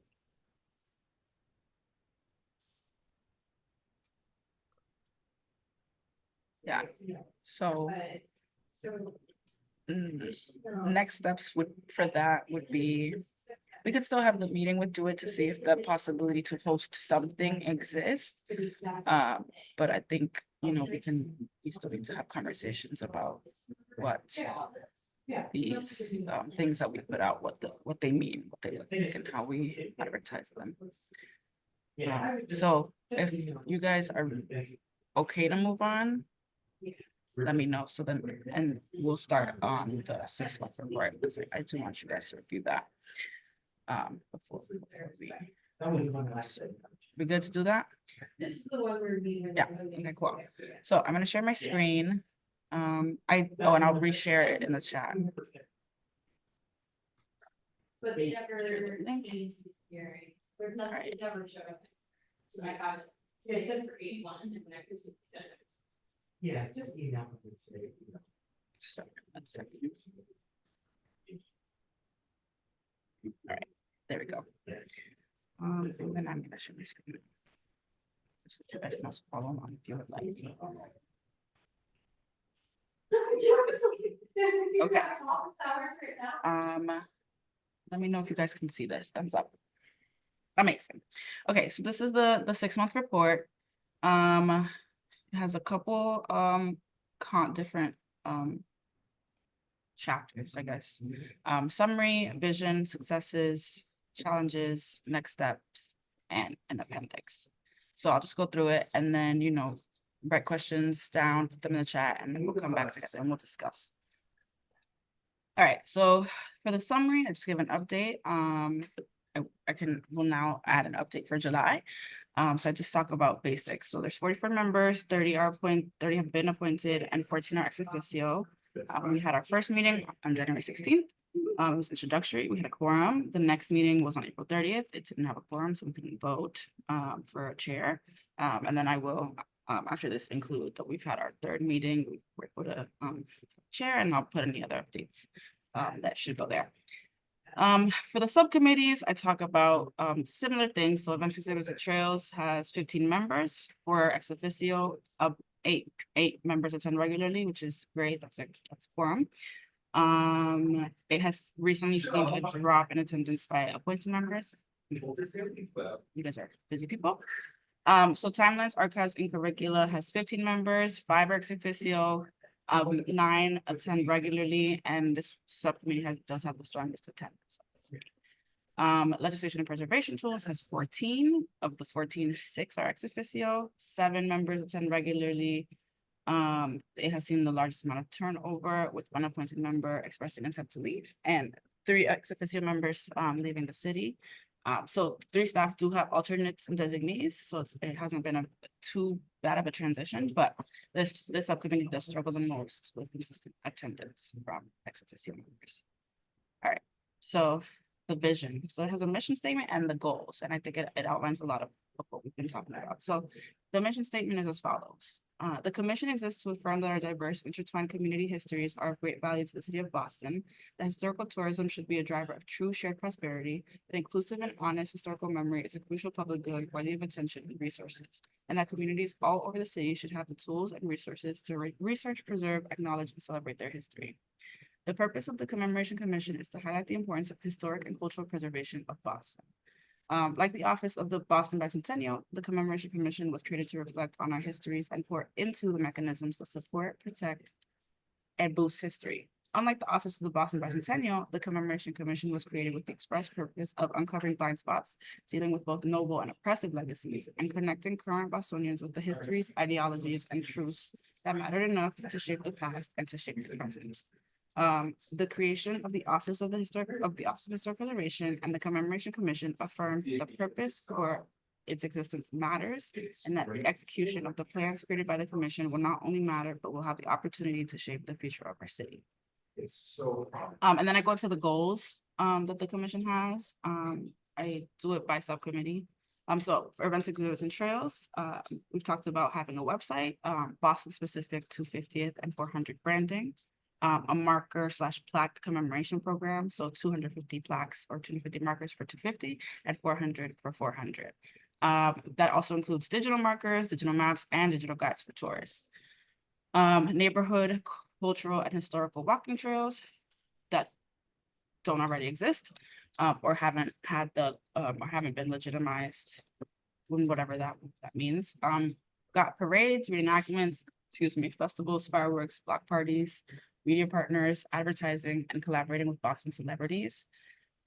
Yeah, so next steps for that would be, we could still have the meeting with Do It to see if the possibility to host something exists. But I think, you know, we still need to have conversations about what these things that we put out, what they mean, what they look like, and how we advertise them. So if you guys are okay to move on, let me know. So then, and we'll start on the 6-month report, because I do want you guys to review that. Before we good to do that? This is the one where we. Yeah, okay, cool. So I'm gonna share my screen. And I'll reshare it in the chat. But they never came to hearing, or nothing, it never showed up. So I have, say this for 81 and next is. Yeah, just email. So, let's see. All right, there we go. And then I'm gonna share my screen. So you guys can also follow along if you would like. Okay. Let me know if you guys can see this. Thumbs up. Amazing. Okay, so this is the 6-month report. It has a couple different chapters, I guess. Summary, vision, successes, challenges, next steps, and an appendix. So I'll just go through it and then, you know, write questions down, put them in the chat, and then we'll come back together and we'll discuss. All right, so for the summary, I just give an update. We'll now add an update for July. So I just talk about basics. So there's 44 members, 30 have been appointed, and 14 are ex officio. We had our first meeting on January 16th. It was introductory. We had a quorum. The next meeting was on April 30th. It didn't have a quorum, so we couldn't vote for a chair. And then I will, after this, include that we've had our third meeting. We're able to chair, and I'll put any other updates that should go there. For the subcommittees, I talk about similar things. So Events, Exhibits, and Trails has 15 members. For ex officio, eight members attend regularly, which is great. That's quorum. It has recently seen a drop in attendance by appointed members. You guys are busy people. So Timelines, Archives, and Curricula has 15 members, 5 are ex officio, 9 attend regularly, and this subcommittee does have the strongest attendance. Legislation and Preservation Tools has 14. Of the 14, 6 are ex officio, 7 members attend regularly. It has seen the largest amount of turnover, with 1 appointed member expressing intent to leave and 3 ex officio members leaving the city. So 3 staff do have alternates and designees, so it hasn't been too bad of a transition, but this subcommittee does struggle the most with consistent attendance from ex officio members. All right, so the vision. So it has a mission statement and the goals, and I think it outlines a lot of what we've been talking about. So the mission statement is as follows. The commission exists to affirm that our diverse, intertwined community histories are of great value to the city of Boston. That historical tourism should be a driver of true shared prosperity. That inclusive and honest historical memory is a crucial public good worthy of attention and resources. And that communities all over the city should have the tools and resources to research, preserve, acknowledge, and celebrate their history. The purpose of the Commemoration Commission is to highlight the importance of historic and cultural preservation of Boston. Like the Office of the Boston Bicentennial, the Commemoration Commission was created to reflect on our histories and pour into the mechanisms to support, protect, and boost history. unlike the Office of the Boston Bicentennial, the Commemoration Commission was created with the express purpose of uncovering blind spots, dealing with both noble and oppressive legacies, and connecting current Bostonians with the histories, ideologies, and truths that mattered enough to shape the past and to shape the present. The creation of the Office of Historic Preservation and the Commemoration Commission affirms the purpose for its existence matters, and that the execution of the plans created by the commission will not only matter, but will have the opportunity to shape the future of our city. And then I go to the goals that the commission has. I do it by subcommittee. So for events, exhibits, and trails, we've talked about having a website, Boston specific 250th and 400 branding, a marker / plaque commemoration program. So 250 plaques or 250 markers for 250 and 400 for 400. That also includes digital markers, digital maps, and digital guides for tourists. Neighborhood, cultural, and historical walking trails that don't already exist, or haven't had the or haven't been legitimized, whatever that means. Got parades, reenactments, festivals, fireworks, block parties, media partners, advertising, and collaborating with Boston celebrities.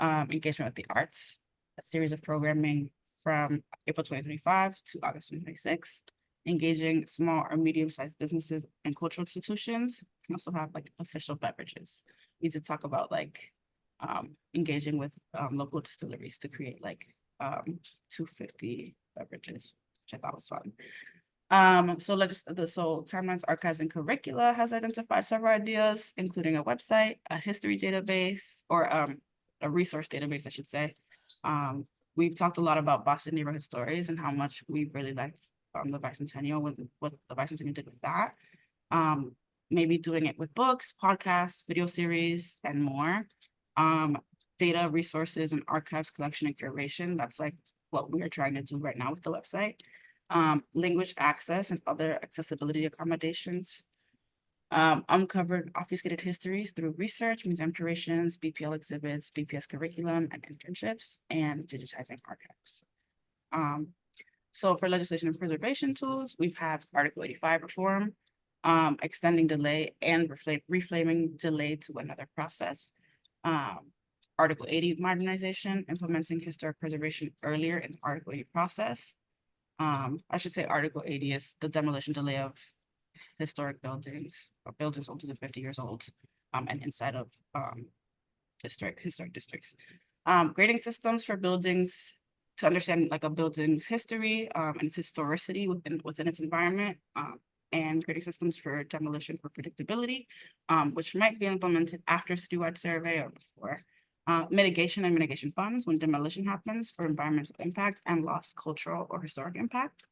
Engagement with the arts, a series of programming from April 2025 to August 2026, engaging small or medium-sized businesses and cultural institutions. We also have like official beverages. We did talk about like engaging with local distilleries to create like 250 beverages, which I thought was fun. So Timelines, Archives, and Curricula has identified several ideas, including a website, a history database, or a resource database, I should say. We've talked a lot about Boston neighborhood stories and how much we really liked the bicentennial, what the bicentennial did with that. Maybe doing it with books, podcasts, video series, and more. Data, resources, and archives collection and curation. That's like what we are trying to do right now with the website. Language access and other accessibility accommodations. Uncovered obfuscated histories through research, museum curations, BPL exhibits, BPS curriculum, and internships, and digitizing archives. So for legislation and preservation tools, we've had Article 85 reform, extending delay and reframing delay to another process. Article 80 modernization, implementing historic preservation earlier in the Article 80 process. I should say Article 80 is the demolition delay of historic buildings or buildings older than 50 years old, and inside of historic districts. Grading systems for buildings to understand like a building's history and its historicity within its environment, and grading systems for demolition for predictability, which might be implemented after a citywide survey or before. Mitigation and mitigation funds when demolition happens for environmental impact and lost cultural or historic impact.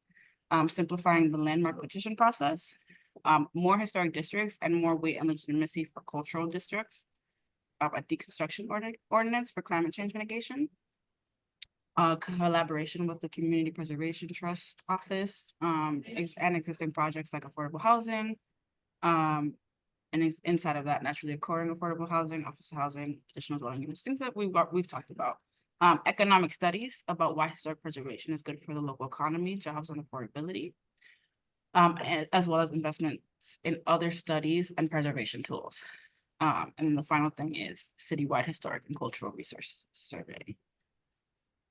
Simplifying the landmark petition process. More historic districts and more weight and legitimacy for cultural districts. A deconstruction ordinance for climate change mitigation. Collaboration with the Community Preservation Trust Office, and existing projects like affordable housing. And inside of that, naturally occurring affordable housing, office housing, additional dwelling units, things that we've talked about. Economic studies about why historic preservation is good for the local economy, jobs, and affordability. As well as investments in other studies and preservation tools. And the final thing is citywide historic and cultural resource survey.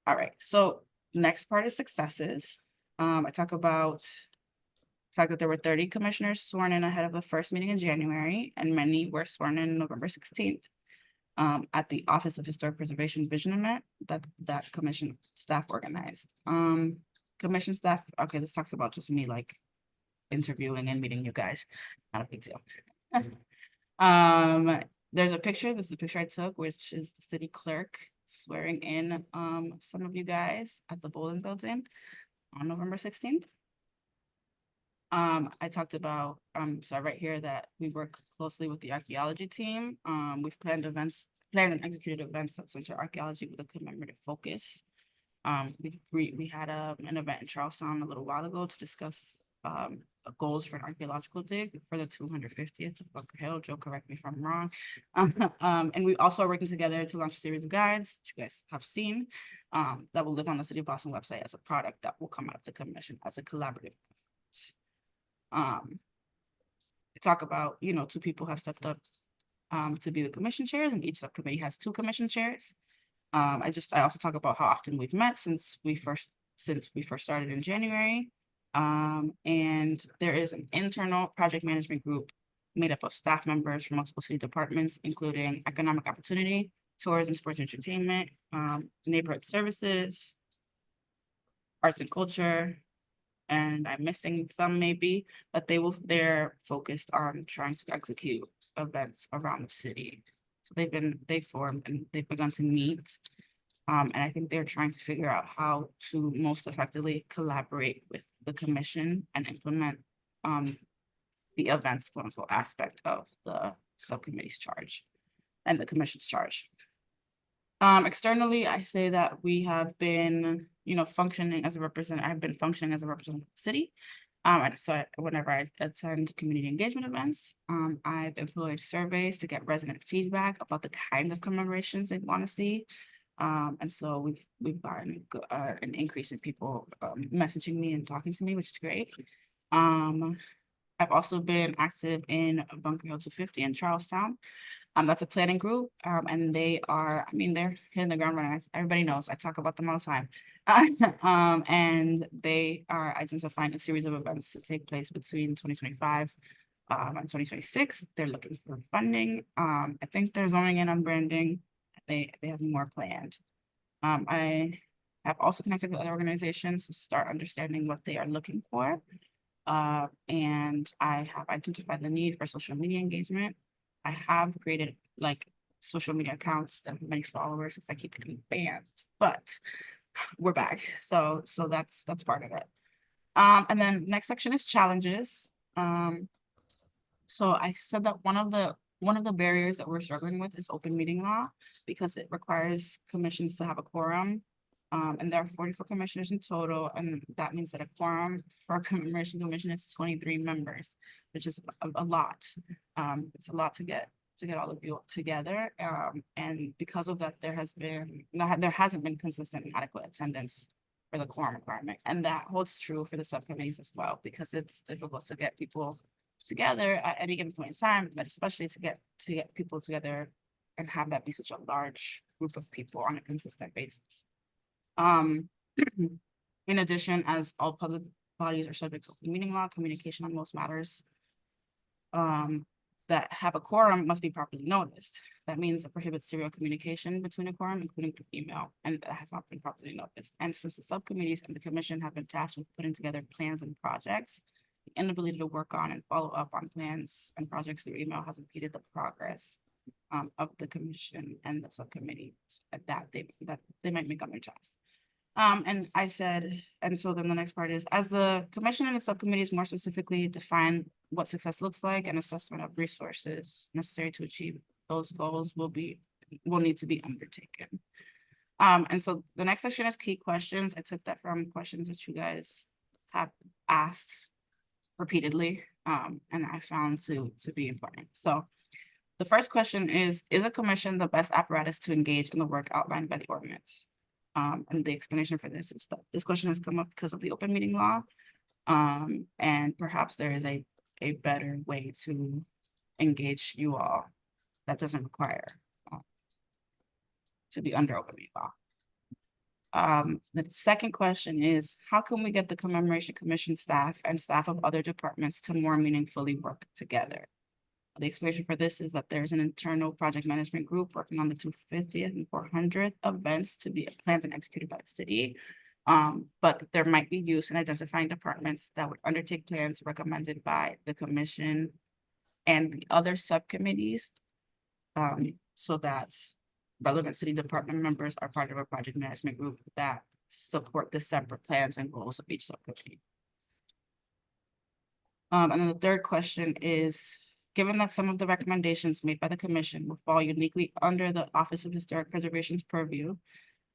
All right, so next part is successes. I talk about the fact that there were 30 commissioners sworn in ahead of the first meeting in January, and many were sworn in November 16th at the Office of Historic Preservation Vision event that commission staff organized. Commission staff, okay, this talks about just me like interviewing and meeting you guys, not a big deal. There's a picture, this is a picture I took, which is the city clerk swearing in some of you guys at the Bowling Building on November 16th. I talked about, so I write here that we work closely with the archaeology team. We've planned and executed events that center archaeology with a commemorative focus. We had an event in Charlestown a little while ago to discuss goals for an archaeological dig for the 250th of Bunker Hill. Joe, correct me if I'm wrong. And we also are working together to launch a series of guides, which you guys have seen, that will live on the City of Boston website as a product that will come out of the commission as a collaborative effort. Talk about, 2 people have stepped up to be the commission chairs, and each subcommittee has 2 commission chairs. I also talk about how often we've met since we first started in January. And there is an internal project management group made up of staff members from multiple city departments, including economic opportunity, tourism, sports, entertainment, neighborhood services, arts and culture, and I'm missing some maybe, but they're focused on trying to execute events around the city. So they've formed and they've begun to meet. And I think they're trying to figure out how to most effectively collaborate with the commission and implement the events, quote unquote, aspect of the subcommittee's charge and the commission's charge. Externally, I say that we have been, functioning as a representative. I've been functioning as a representative of the city. And so whenever I attend community engagement events, I've employed surveys to get resident feedback about the kinds of commemorations they want to see. And so we've gotten an increase in people messaging me and talking to me, which is great. I've also been active in Bunker Hill 250 in Charlestown. That's a planning group, and they're hitting the ground running. Everybody knows, I talk about them all the time. And they are identifying a series of events to take place between 2025 and 2026. They're looking for funding. I think they're zoning in on branding. They have more planned. I have also connected with other organizations to start understanding what they are looking for. And I have identified the need for social media engagement. I have created social media accounts that have many followers because I keep getting banned, but we're back. So that's part of it. And then next section is challenges. So I said that one of the barriers that we're struggling with is open meeting law because it requires commissions to have a quorum. And there are 44 commissioners in total, and that means that a quorum for a commemoration commission is 23 members, which is a lot. It's a lot to get all of you together. And because of that, there hasn't been consistent and adequate attendance for the quorum requirement. And that holds true for the subcommittees as well, because it's difficult to get people together at any given point in time, but especially to get people together and have that be such a large group of people on a consistent basis. In addition, as all public bodies are subject to open meeting law, communication on most matters that have a quorum must be properly noticed. That means it prohibits serial communication between a quorum, including through email, and that has not been properly noticed. And since the subcommittees and the commission have been tasked with putting together plans and projects, the inability to work on and follow up on plans and projects through email has impeded the progress of the commission and the subcommittees that they might make on their tasks. And I said, and so then the next part is, as the commission and the subcommittees more specifically define what success looks like, an assessment of resources necessary to achieve those goals will need to be undertaken. And so the next section is key questions. I took that from questions that you guys have asked repeatedly, and I found to be important. So the first question is a commission the best apparatus to engage in the work outlined by the ordinance? And the explanation for this is that this question has come up because of the open meeting law. And perhaps there is a better way to engage you all that doesn't require to be under open meeting law. The second question is, how can we get the Commemoration Commission staff and staff of other departments to more meaningfully work together? The explanation for this is that there's an internal project management group working on the 250th and 400th events to be planned and executed by the city. But there might be use in identifying departments that would undertake plans recommended by the commission and the other subcommittees, so that relevant city department members are part of a project management group that support the separate plans and goals of each subcommittee. And then the third question is, given that some of the recommendations made by the commission will fall uniquely under the Office of Historic Preservation's purview,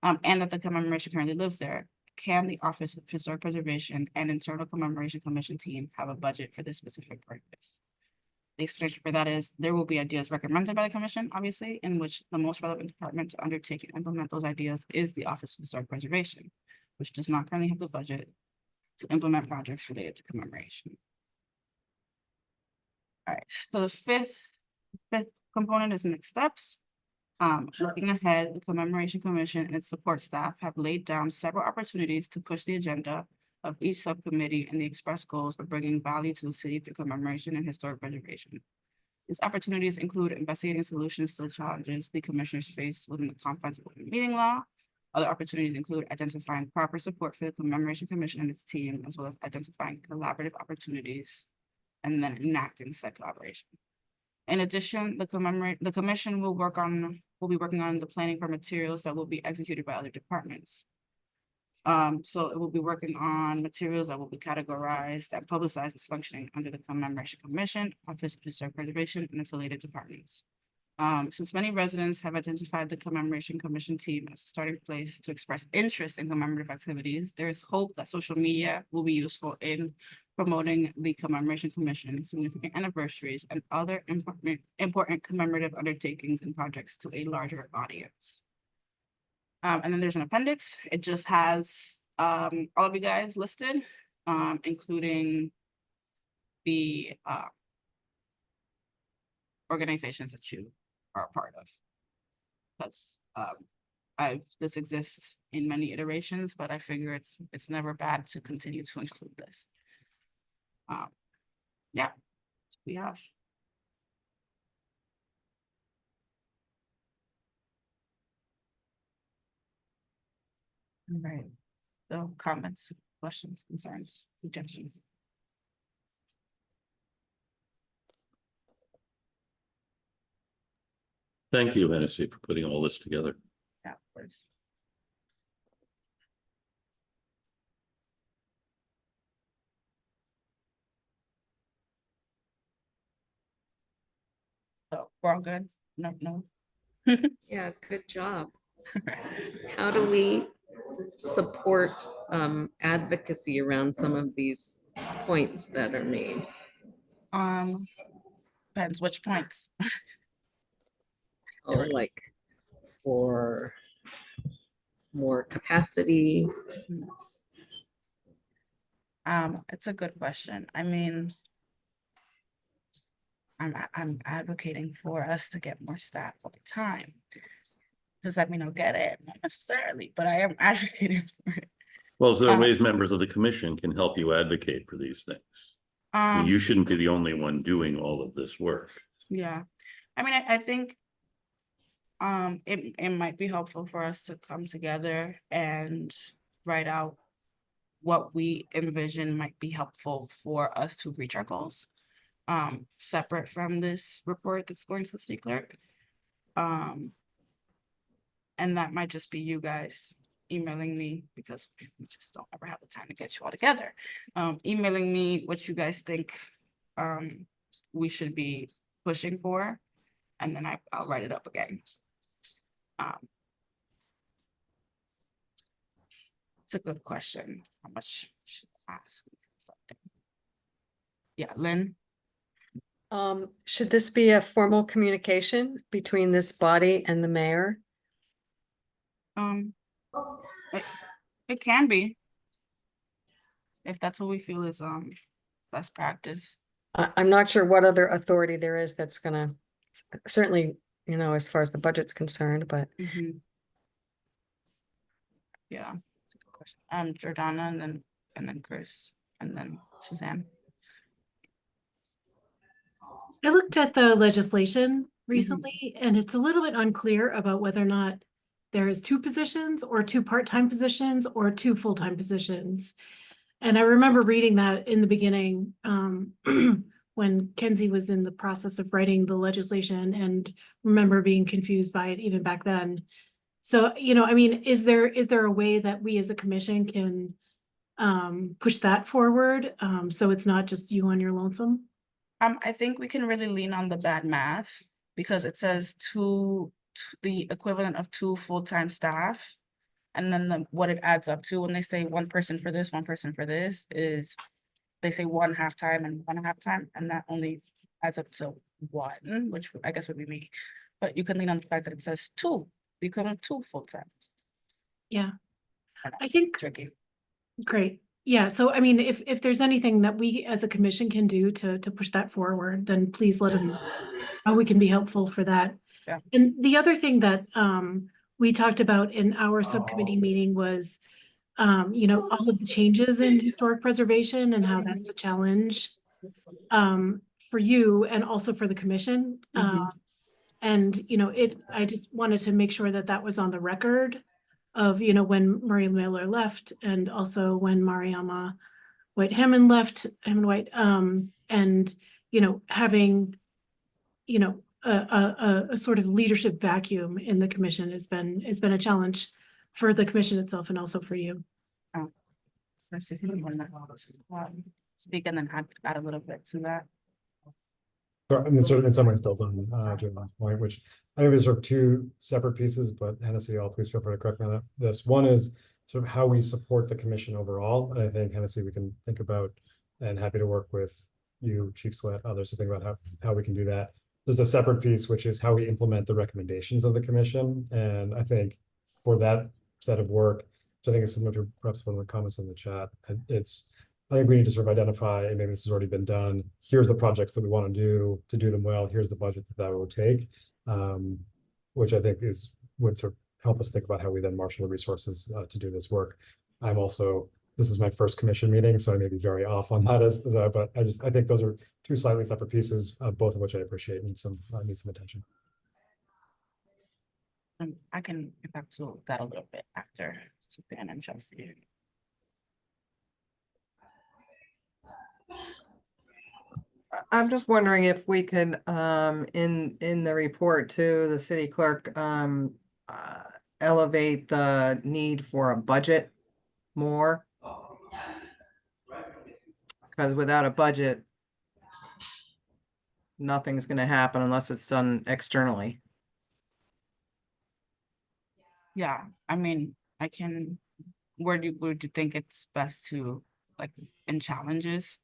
and that the commemoration currently lives there, can the Office of Historic Preservation and internal Commemoration Commission team have a budget for this specific purpose? The explanation for that is there will be ideas recommended by the commission, obviously, in which the most relevant department to undertake and implement those ideas is the Office of Historic Preservation, which does not currently have the budget to implement projects related to commemoration. All right, so the fifth component is next steps. Looking ahead, the Commemoration Commission and its support staff have laid down several opportunities to push the agenda of each subcommittee and the express goals of bringing value to the city through commemoration and historic preservation. These opportunities include investigating solutions to the challenges the commissioners face within the confines of open meeting law. Other opportunities include identifying proper support for the Commemoration Commission and its team, as well as identifying collaborative opportunities and then enacting said collaboration. In addition, the commission will be working on the planning for materials that will be executed by other departments. So it will be working on materials that will be categorized and publicized as functioning under the Commemoration Commission, Office of Historic Preservation, and affiliated departments. Since many residents have identified the Commemoration Commission team as a starting place to express interest in commemorative activities, there is hope that social media will be useful in promoting the Commemoration Commission, significant anniversaries, and other important commemorative undertakings and projects to a larger audience. And then there's an appendix. It just has all of you guys listed, including the organizations that you are a part of. Because this exists in many iterations, but I figure it's never bad to continue to include this. Yeah, we have. All right, so comments, questions, concerns, suggestions. Thank you, Hennessy, for putting all this together. Yeah, of course. So we're all good? No. Yeah, good job. How do we support advocacy around some of these points that are made? Depends which points. Oh, like for more capacity? It's a good question. I mean, I'm advocating for us to get more staff all the time. Does that mean I'll get it? Not necessarily, but I am advocating for it. Well, is there ways members of the commission can help you advocate for these things? I mean, you shouldn't be the only one doing all of this work. Yeah, I mean, I think it might be helpful for us to come together and write out what we envision might be helpful for us to reach our goals. Separate from this report that's going to the city clerk. And that might just be you guys emailing me, because we just don't ever have the time to get you all together. Emailing me what you guys think we should be pushing for, and then I'll write it up again. It's a good question. How much should I ask? Yeah, Lynn? Should this be a formal communication between this body and the mayor? It can be. If that's what we feel is best practice. I'm not sure what other authority there is that's gonna, certainly, you know, as far as the budget's concerned, but. Yeah, that's a good question. Jordana, and then Chris, and then Suzanne. I looked at the legislation recently, and it's a little bit unclear about whether or not there is 2 positions or 2 part-time positions or 2 full-time positions. And I remember reading that in the beginning, when Kenzie was in the process of writing the legislation, and remember being confused by it even back then. So, you know, I mean, is there a way that we as a commission can push that forward? So it's not just you on your lonesome? I think we can really lean on the bad math, because it says the equivalent of 2 full-time staff. And then what it adds up to when they say 1 person for this, 1 person for this, is they say 1 half-time and 1 half-time, and that only adds up to 1, which I guess would be me. But you can lean on the fact that it says 2, the equivalent of 2 full-time. Yeah, I think. Tricky. Great. Yeah, so I mean, if there's anything that we as a commission can do to push that forward, then please let us know how we can be helpful for that. Yeah. And the other thing that we talked about in our subcommittee meeting was you know, all of the changes in historic preservation and how that's a challenge for you and also for the commission. And, you know, I just wanted to make sure that that was on the record of, you know, when Murray Miller left and also when Mariama White Hammond left, Hammond White, and, you know, having, you know, a sort of leadership vacuum in the commission has been a challenge for the commission itself and also for you. Let's see if you want to speak and then add a little bit to that. So, I mean, sort of in some ways built on Joanne's point, which I think there's sort of two separate pieces, but Hennessy, all please feel free to correct me on that. This one is sort of how we support the commission overall. And I think Hennessy, we can think about, and happy to work with you, Chief Sweat, others to think about how we can do that. There's a separate piece, which is how we implement the recommendations of the commission. And I think for that set of work, which I think is similar to perhaps one of the comments in the chat, I think we need to sort of identify, and maybe this has already been done, here's the projects that we want to do them well, here's the budget that would take, which I think would sort of help us think about how we then marshal the resources to do this work. This is my first commission meeting, so I may be very off on that but I think those are two slightly separate pieces, both of which I appreciate need some attention. I can get back to that a little bit after Suzanne and Chelsea. I'm just wondering if we can, in the report to the city clerk, elevate the need for a budget more. Because without a budget, nothing's gonna happen unless it's done externally. Yeah, I mean, would you think it's best to, like, in challenges?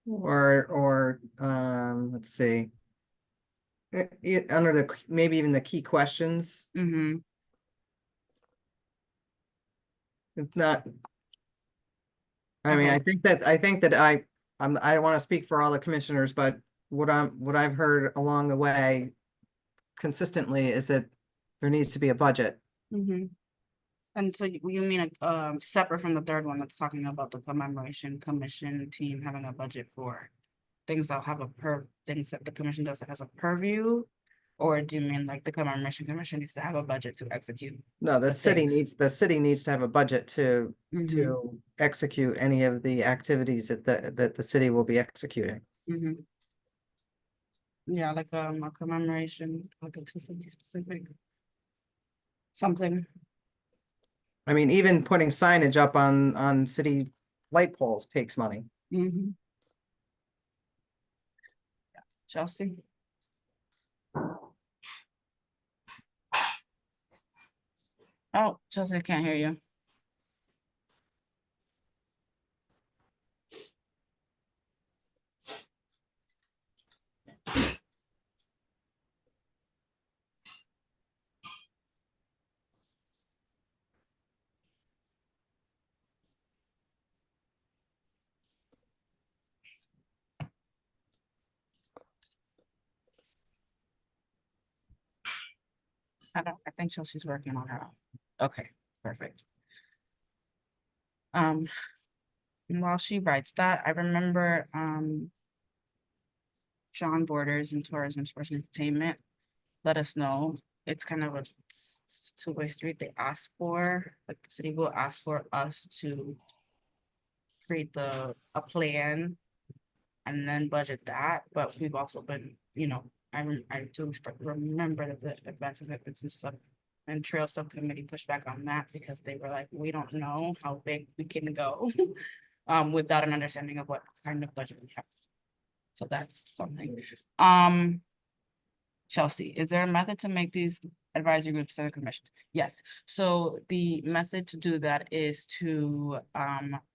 Or let's see. Under maybe even the key questions. It's not. I mean, I think that I don't want to speak for all the commissioners, but what I've heard along the way consistently is that there needs to be a budget. And so you mean separate from the third one that's talking about the Commemoration Commission team having a budget for things that have things that the commission does that has a purview? Or do you mean like the Commemoration Commission needs to have a budget to execute? No, the city needs to have a budget to execute any of the activities that the city will be executing. Yeah, like a commemoration, like a 250 specific something. I mean, even putting signage up on city light poles takes money. Chelsea? Oh, Chelsea, I can't hear you. I think Chelsea's working on her own. Okay, perfect. While she writes that, I remember John Borders and Tourism Sports and Entertainment let us know it's kind of a two-way street. They ask for, like, the city will ask for us to create a plan and then budget that, but we've also been, you know, I do remember that the Advanced Events and Trail Subcommittee pushed back on that because they were like, we don't know how big we can go without an understanding of what kind of budget we have. So that's something. Chelsea, is there a method to make these advisory groups and commissions? Yes. So the method to do that is to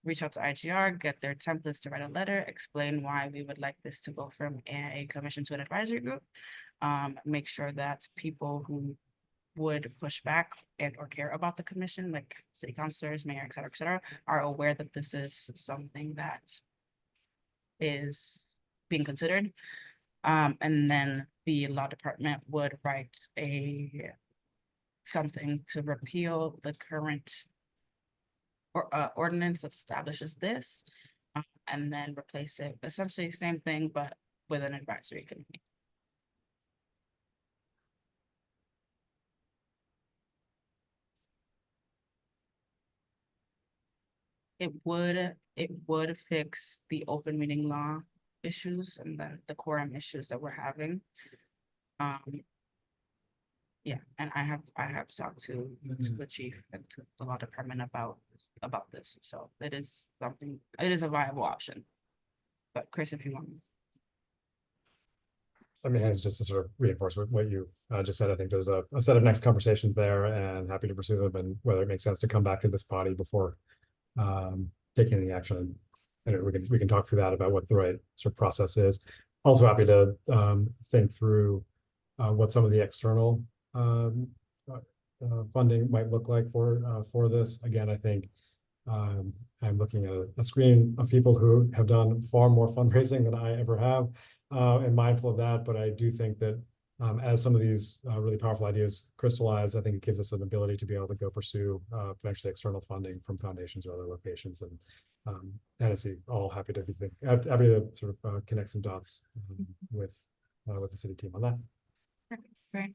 reach out to IGR, get their templates to write a letter, explain why we would like this to go from a commission to an advisory group. Make sure that people who would push back and or care about the commission, like city councilors, mayor, et cetera, are aware that this is something that is being considered. And then the law department would write something to repeal the current ordinance that establishes this, and then replace it, essentially the same thing, but with an advisory committee. It would fix the open meeting law issues and then the quorum issues that we're having. Yeah, and I have talked to the chief and to the law department about this, so it is a viable option. But Chris, if you want. I mean, it's just to sort of reinforce what you just said. I think there's a set of next conversations there, and happy to pursue them, and whether it makes sense to come back to this body before taking any action. And we can talk through that about what the right sort of process is. Also happy to think through what some of the external funding might look like for this. Again, I think I'm looking at a screen of people who have done far more fundraising than I ever have, and mindful of that. But I do think that as some of these really powerful ideas crystallize, I think it gives us an ability to be able to go pursue potentially external funding from foundations or other locations. And Hennessy, all happy to sort of connect some dots with the city team on that. Great.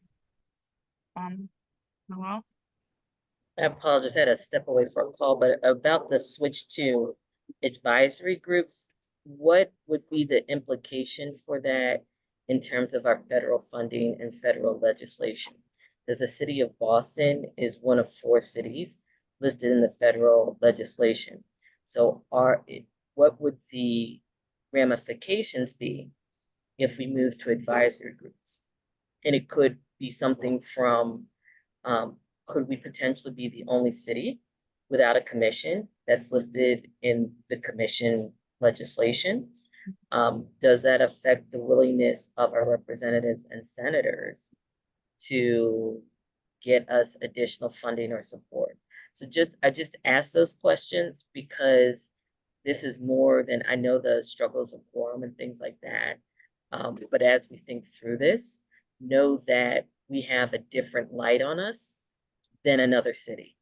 Noel? I apologize, I had to step away for a call, but about the switch to advisory groups, what would be the implication for that in terms of our federal funding and federal legislation? Because the city of Boston is one of 4 cities listed in the federal legislation. So what would the ramifications be if we move to advisory groups? And it could be something from, could we potentially be the only city without a commission that's listed in the commission legislation? Does that affect the willingness of our representatives and senators to get us additional funding or support? So I just ask those questions because this is more than, I know the struggles of quorum and things like that. But as we think through this, know that we have a different light on us than another city.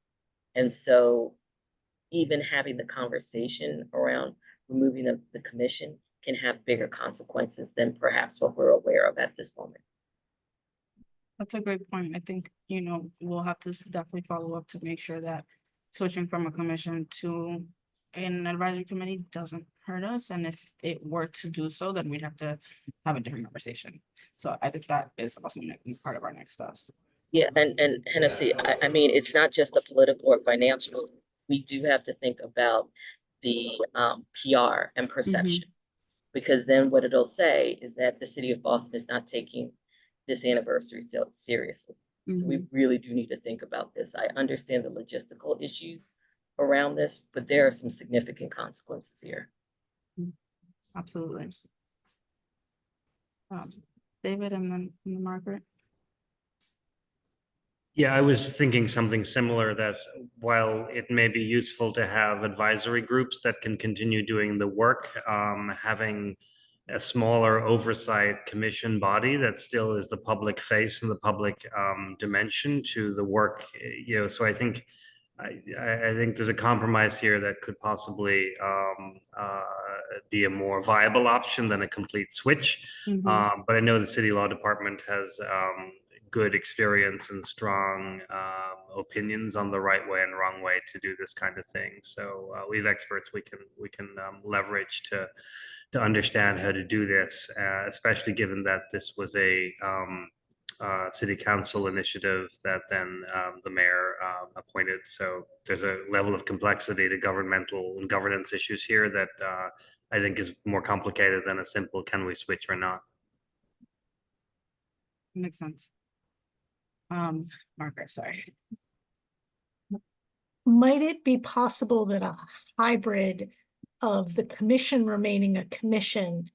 And so even having the conversation around removing the commission can have bigger consequences than perhaps what we're aware of at this moment. That's a great point. I think, we'll have to definitely follow up to make sure that switching from a commission to an advisory committee doesn't hurt us. And if it were to do so, then we'd have to have a different conversation. So I think that is also part of our next steps. Yeah, and Hennessy, I mean, it's not just the political or financial. We do have to think about the PR and perception. Because then what it'll say is that the city of Boston is not taking this anniversary so seriously. So we really do need to think about this. I understand the logistical issues around this, but there are some significant consequences here. Absolutely. David and then Margaret. Yeah, I was thinking something similar, that while it may be useful to have advisory groups that can continue doing the work, having a smaller oversight commission body that still is the public face and the public dimension to the work, so I think there's a compromise here that could possibly be a more viable option than a complete switch. But I know the city law department has good experience and strong opinions on the right way and wrong way to do this kind of thing. So we have experts we can leverage to understand how to do this, especially given that this was a city council initiative that then the mayor appointed. So there's a level of complexity to governmental and governance issues here that I think is more complicated than a simple can we switch or not. Makes sense. Margaret, sorry. Might it be possible that a hybrid of the commission remaining a commission,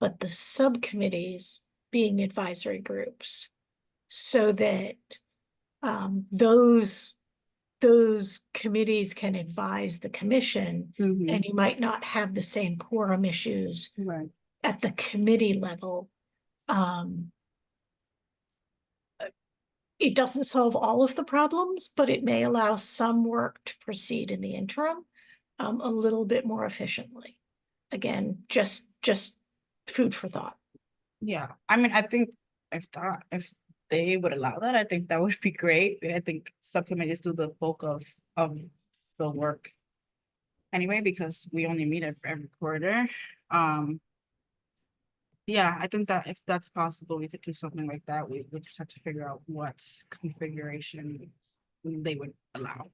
but the subcommittees being advisory groups, so that those committees can advise the commission, and you might not have the same quorum issues Right. at the committee level. It doesn't solve all of the problems, but it may allow some work to proceed in the interim a little bit more efficiently. Again, just food for thought. Yeah, I mean, I think if they would allow that, I think that would be great. I think subcommittees do the bulk of the work anyway, because we only meet every quarter. Yeah, I think that if that's possible, we could do something like that. We just have to figure out what configuration they would allow.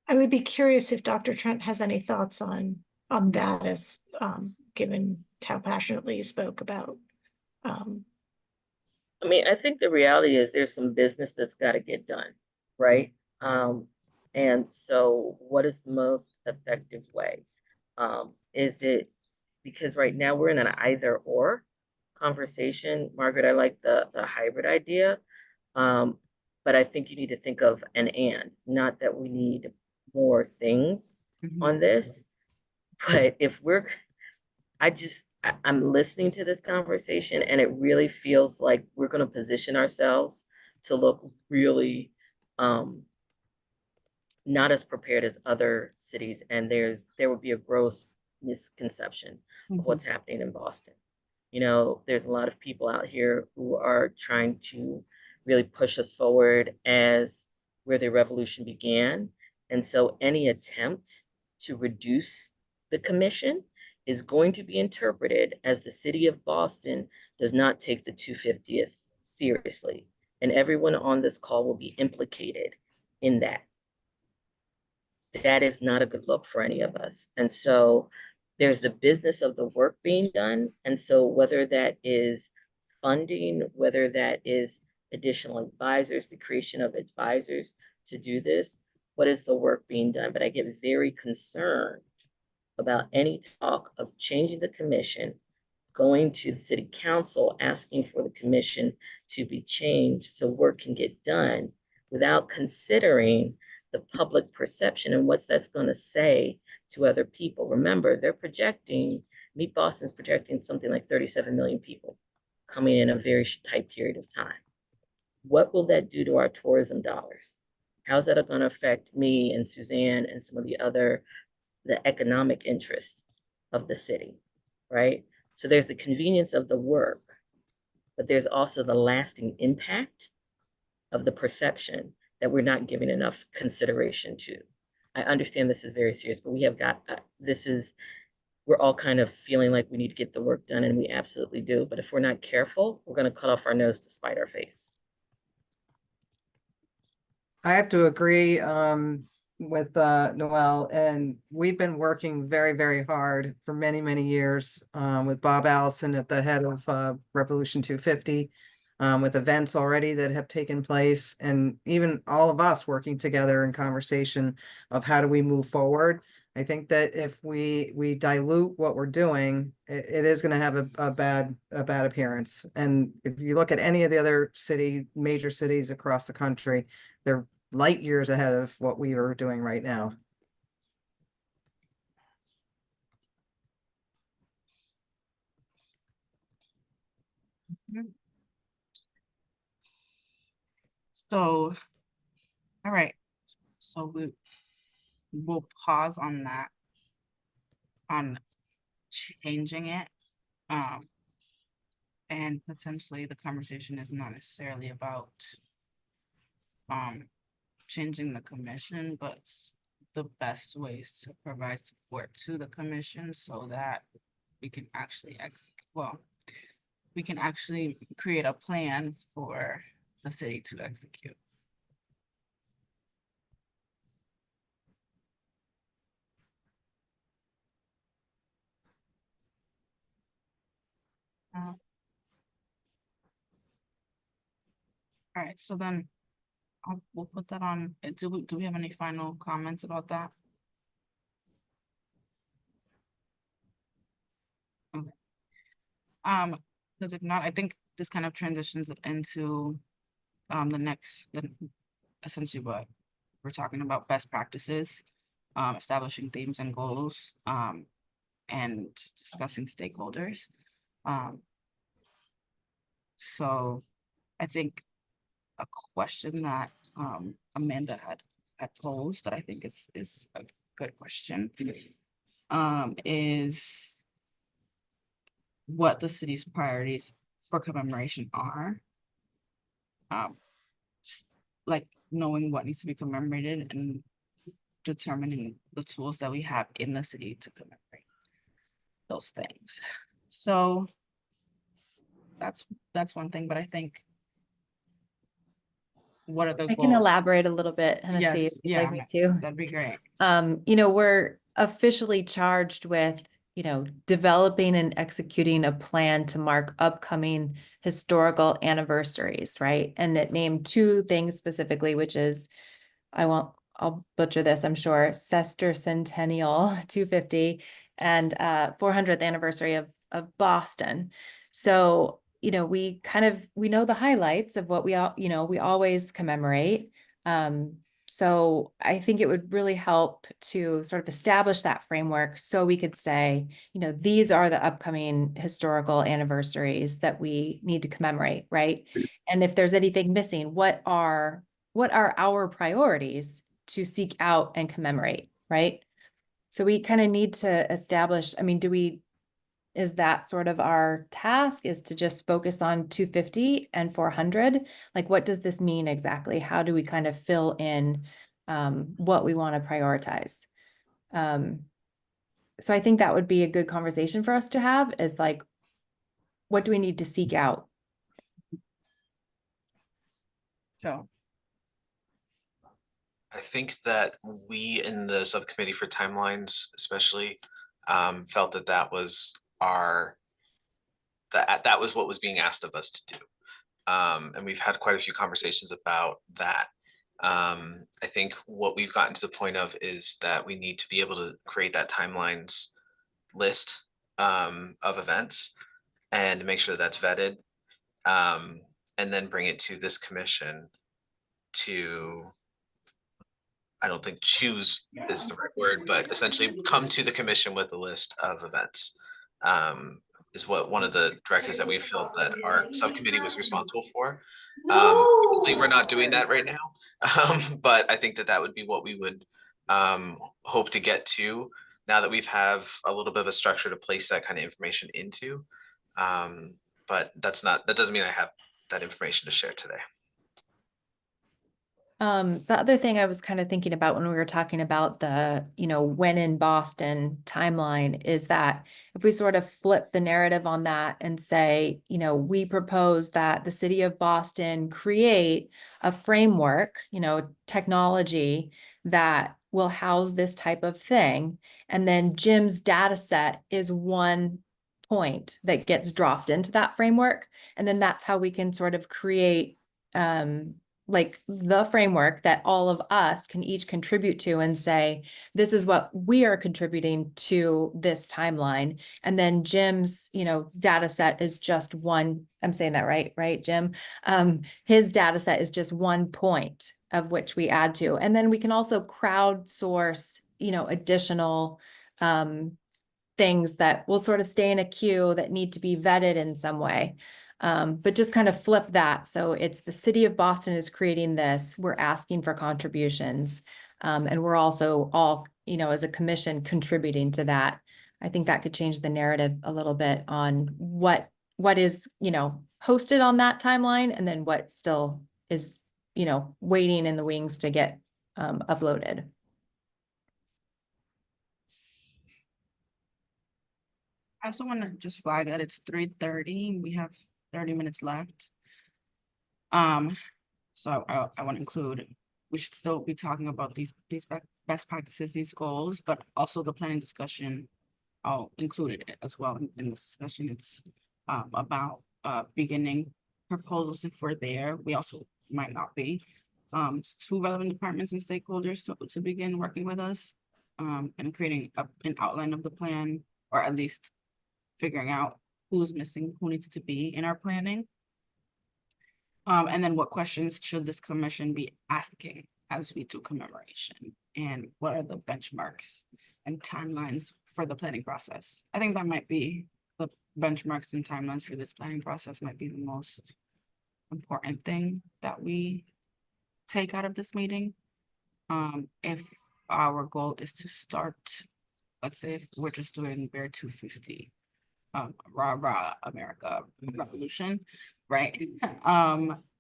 I would be curious if Dr. Trent has any thoughts on that, as given how passionately you spoke about. I mean, I think the reality is there's some business that's got to get done, right? And so what is the most effective way? Is it, because right now we're in an either or conversation. Margaret, I like the hybrid idea. But I think you need to think of an and, not that we need more things on this. But if we're, I'm listening to this conversation, and it really feels like we're going to position ourselves to look really not as prepared as other cities. And there would be a gross misconception of what's happening in Boston. You know, there's a lot of people out here who are trying to really push us forward as where the revolution began. And so any attempt to reduce the commission is going to be interpreted as the city of Boston does not take the 250th seriously. And everyone on this call will be implicated in that. That is not a good look for any of us. And so there's the business of the work being done. And so whether that is funding, whether that is additional advisors, the creation of advisors to do this, what is the work being done? But I get very concerned about any talk of changing the commission, going to the city council, asking for the commission to be changed so work can get done without considering the public perception and what's that's going to say to other people. Remember, they're projecting, Meet Boston's projecting something like 37 million people coming in a very tight period of time. What will that do to our tourism dollars? How's that going to affect me and Suzanne and some of the economic interest of the city, right? So there's the convenience of the work, but there's also the lasting impact of the perception that we're not giving enough consideration to. I understand this is very serious, but we have got, we're all kind of feeling like we need to get the work done, and we absolutely do. But if we're not careful, we're going to cut off our nose to spite our face. I have to agree with Noelle, and we've been working very, very hard for many, many years with Bob Allison at the head of Revolution 250, with events already that have taken place, and even all of us working together in conversation of how do we move forward. I think that if we dilute what we're doing, it is going to have a bad appearance. And if you look at any of the other major cities across the country, they're light years ahead of what we are doing right now. So, all right, so we'll pause on that, on changing it. And potentially the conversation is not necessarily about changing the commission, but the best ways to provide support to the commission so that we can actually we can actually create a plan for the city to execute. All right, so then we'll put that on. Do we have any final comments about that? Okay. Because if not, I think this kind of transitions into essentially what we're talking about, best practices, establishing themes and goals, and discussing stakeholders. So I think a question that Amanda had posed that I think is a good question is what the city's priorities for commemoration are. Like knowing what needs to be commemorated and determining the tools that we have in the city to commemorate those things. So that's one thing, but I think what are the I can goals? elaborate a little bit, Hennessy, if Yes, you'd yeah, like me to. that'd be great. You know, we're officially charged with, you know, developing and executing a plan to mark upcoming historical anniversaries, right? And it named two things specifically, which is, I'll butcher this, I'm sure, Sesquicentennial 250 and 400th anniversary of Boston. So, you know, we know the highlights of what we all, you know, we always commemorate. So I think it would really help to sort of establish that framework so we could say, you know, these are the upcoming historical anniversaries that we need to commemorate, right? And if there's anything missing, what are our priorities to seek out and commemorate, right? So we kind of need to establish, I mean, is that sort of our task, is to just focus on 250 and 400? Like, what does this mean exactly? How do we kind of fill in what we want to prioritize? So I think that would be a good conversation for us to have, is like, what do we need to seek out? So I think that we in the subcommittee for timelines especially felt that that was that was what was being asked of us to do. And we've had quite a few conversations about that. I think what we've gotten to the point of is that we need to be able to create that timelines list of events and make sure that's vetted, and then bring it to this commission to, I don't think choose is the right word, but essentially come to the commission with a list of events. Is what one of the directives that we felt that our subcommittee was responsible for. Obviously, we're not doing that right now, but I think that that would be what we would hope to get to now that we've have a little bit of a structure to place that kind of information into. But that doesn't mean I have that information to share today. The other thing I was kind of thinking about when we were talking about the, you know, when in Boston timeline is that if we sort of flip the narrative on that and say, you know, we propose that the city of Boston create a framework, you know, technology that will house this type of thing. And then Jim's data set is one point that gets dropped into that framework. And then that's how we can sort of create, like the framework that all of us can each contribute to and say, this is what we are contributing to this timeline. And then Jim's, you know, data set is just one, I'm saying that right, Jim? His data set is just one point of which we add to. And then we can also crowdsource, you know, additional things that will sort of stay in a queue that need to be vetted in some way. But just kind of flip that. So it's the city of Boston is creating this, we're asking for contributions. And we're also all, you know, as a commission contributing to that. I think that could change the narrative a little bit on what is, you know, hosted on that timeline, and then what still is, you know, waiting in the wings to get uploaded. I also want to just flag that it's 3:30. We have 30 minutes left. So I want to include, we should still be talking about these best practices, these goals, but also the planning discussion. I'll include it as well in this discussion. It's about beginning proposals if we're there. We also might not be. Two relevant departments and stakeholders to begin working with us and creating an outline of the plan, or at least figuring out who's missing, who needs to be in our planning. And then what questions should this commission be asking as we do commemoration? And what are the benchmarks and timelines for the planning process? I think that might be the benchmarks and timelines for this planning process might be the most important thing that we take out of this meeting. If our goal is to start, let's say if we're just doing Bear 250, rah rah America revolution, right?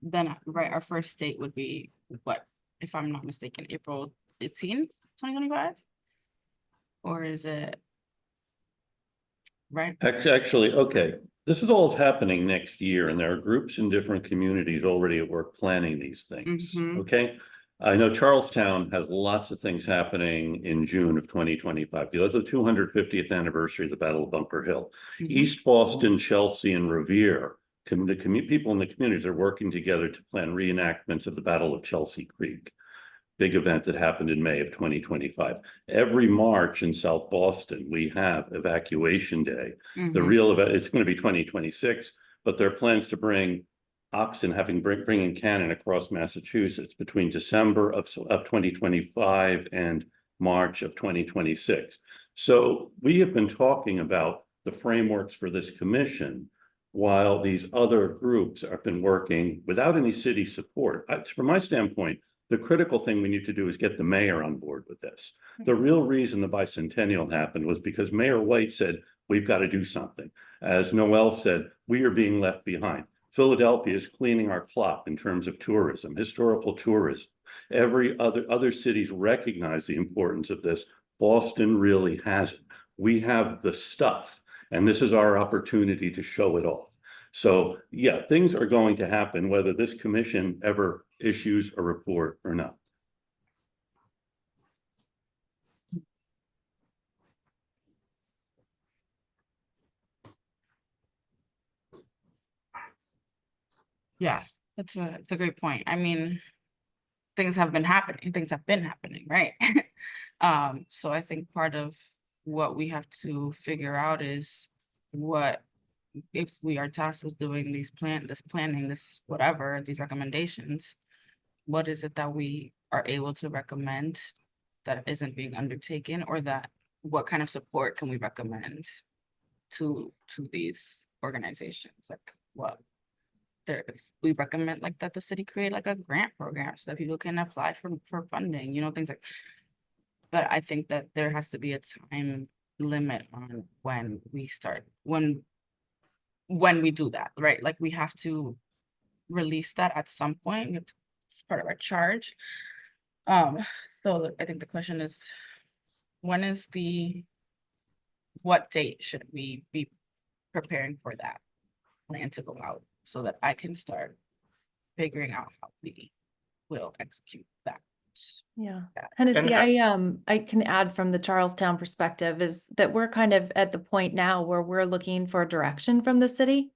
Then right, our first date would be what, if I'm not mistaken, April 18th, 2025? Or is it right? Actually, okay, this is all happening next year, and there are groups in different communities already at work planning these things, Mhm. okay? I know Charlestown has lots of things happening in June of 2025. That's the 250th anniversary of the Battle of Bunker Hill. Mhm. East Boston, Chelsea, and Revere, people in the communities are working together to plan reenactments of the Battle of Chelsea Creek. Big event that happened in May of 2025. Every March in South Boston, we have Evacuation Day. The Mhm. real event, it's going to be 2026, but there are plans to bring oxen, bringing cannon across Massachusetts between December of 2025 and March of 2026. So we have been talking about the frameworks for this commission while these other groups have been working without any city support. From my standpoint, the critical thing we need to do is get the mayor on board with this. The real reason the bicentennial happened was because Mayor White said, we've got to do something. As Noel said, we are being left behind. Philadelphia is cleaning our clock in terms of tourism, historical tourism. Every other cities recognize the importance of this. Boston really hasn't. We have the stuff, and this is our opportunity to show it off. So yeah, things are going to happen whether this commission ever issues a report or not. Yeah, it's a great point. I mean, things have been happening, right? So I think part of what we have to figure out is what, if we are tasked with doing this planning, this whatever, these recommendations, what is it that we are able to recommend that isn't being undertaken, or that what kind of support can we recommend to these organizations? Like what we recommend like that the city create like a grant program so that people can apply for funding, things like. But I think that there has to be a time limit on when we start, when we do that, right? Like we have to release that at some point. It's part of our charge. So I think the question is, what date should we be preparing for that plan to go out so that I can start figuring out how we will execute that. Yeah. Yeah. Hennessy, I can add from the Charlestown perspective is that we're kind of at the point now where we're looking for direction from the city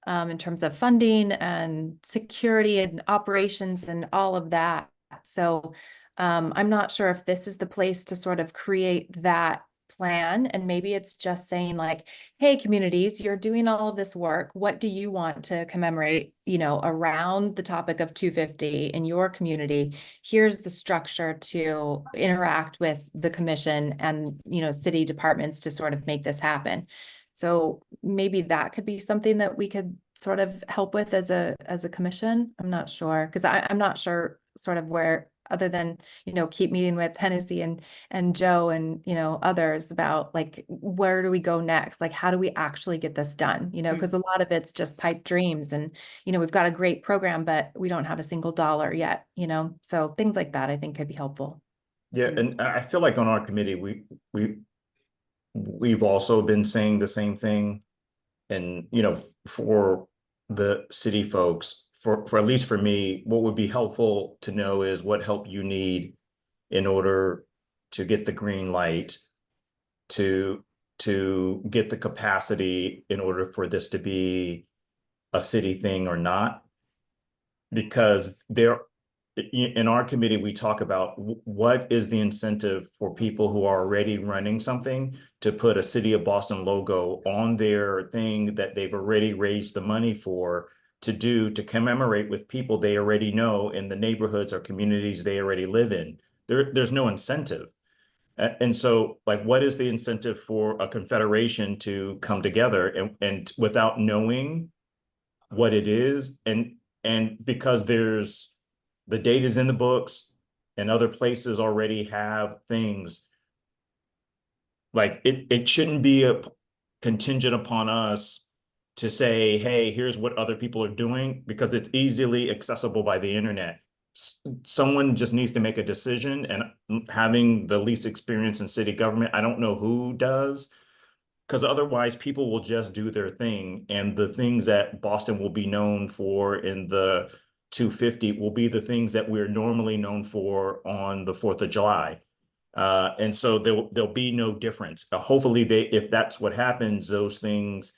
in terms of funding and security and operations and all of that. So I'm not sure if this is the place to sort of create that plan, and maybe it's just saying like, hey, communities, you're doing all of this work. What do you want to commemorate, around the topic of 250 in your community? Here's the structure to interact with the commission and, city departments to sort of make this happen. So maybe that could be something that we could sort of help with as a commission. I'm not sure, because I'm not sure sort of where, other than, keep meeting with Hennessy and Joe and, others about like, where do we go next? Like, how do we actually get this done? Because a lot of it's just pipe dreams and, we've got a great program, but we don't have a single dollar yet, so things like that I think could be helpful. Yeah, and I feel like on our committee, we've also been saying the same thing. And, for the city folks, for at least for me, what would be helpful to know is what help you need in order to get the green light to get the capacity in order for this to be a city thing or not. Because in our committee, we talk about what is the incentive for people who are already running something to put a City of Boston logo on their thing that they've already raised the money for to do to commemorate with people they already know in the neighborhoods or communities they already live in. There's no incentive. And so, like, what is the incentive for a confederation to come together and without knowing what it is? And because there's the data's in the books and other places already have things, like it shouldn't be a contingent upon us to say, hey, here's what other people are doing, because it's easily accessible by the internet. Someone just needs to make a decision, and having the least experience in city government, I don't know who does, because otherwise people will just do their thing, and the things that Boston will be known for in the 250 will be the things that we're normally known for on the 4th of July. And so there'll be no difference. Hopefully if that's what happens, those things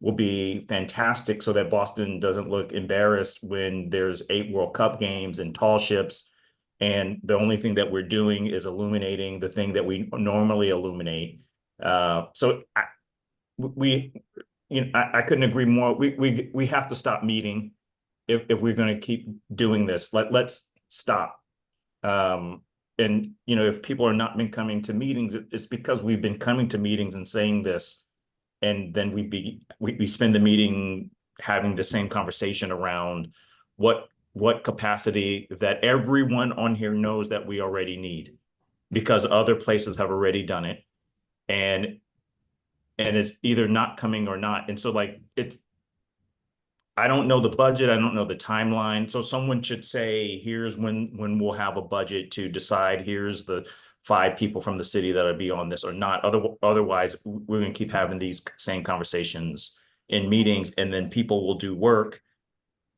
will be fantastic so that Boston doesn't look embarrassed when there's 8 World Cup games and tall ships. And the only thing that we're doing is illuminating the thing that we normally illuminate. So I couldn't agree more. We have to stop meeting if we're going to keep doing this. Let's stop. And if people are not been coming to meetings, it's because we've been coming to meetings and saying this, and then we spend the meeting having the same conversation around what capacity that everyone on here knows that we already need, because other places have already done it, and it's either not coming or not. And so, like, I don't know the budget. I don't know the timeline. So someone should say, here's when we'll have a budget to decide, here's the 5 people from the city that'll be on this or not. Otherwise, we're going to keep having these same conversations in meetings, and then people will do work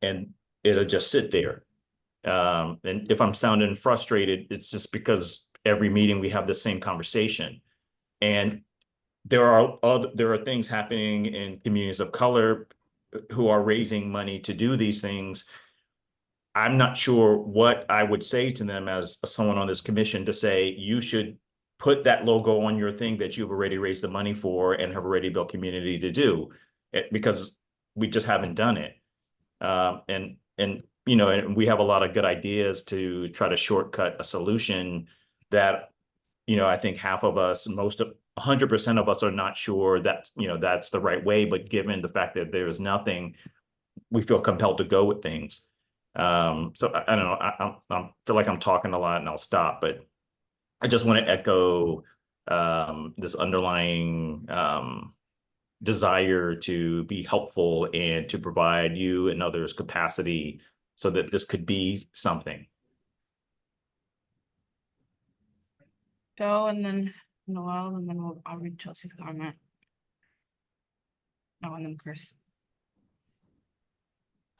and it'll just sit there. And if I'm sounding frustrated, it's just because every meeting we have the same conversation. And there are things happening in communities of color who are raising money to do these things. I'm not sure what I would say to them as someone on this commission to say, you should put that logo on your thing that you've already raised the money for and have already built community to do it, because we just haven't done it. And we have a lot of good ideas to try to shortcut a solution that, I think half of us, 100% of us are not sure that, that's the right way, but given the fact that there is nothing, we feel compelled to go with things. So I don't know, I feel like I'm talking a lot and I'll stop, but I just want to echo this underlying desire to be helpful and to provide you and others capacity so that this could be something. Go, and then Noel, and then I'll read Chelsea's comment. Oh, and then Chris.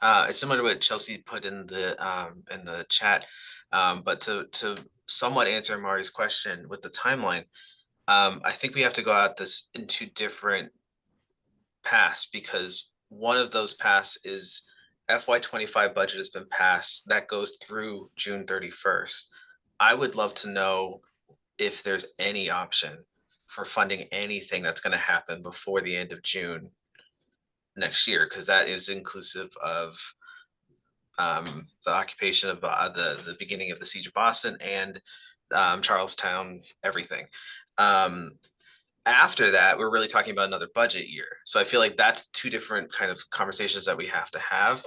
It's similar to what Chelsea put in the chat, but to somewhat answer Mari's question with the timeline, I think we have to go out this in 2 different paths, because one of those paths is FY25 budget has been passed. That goes through June 31st. I would love to know if there's any option for funding anything that's going to happen before the end of June next year, because that is inclusive of the occupation of the beginning of the siege of Boston and Charlestown, everything. After that, we're really talking about another budget year. So I feel like that's 2 different kind of conversations that we have to have.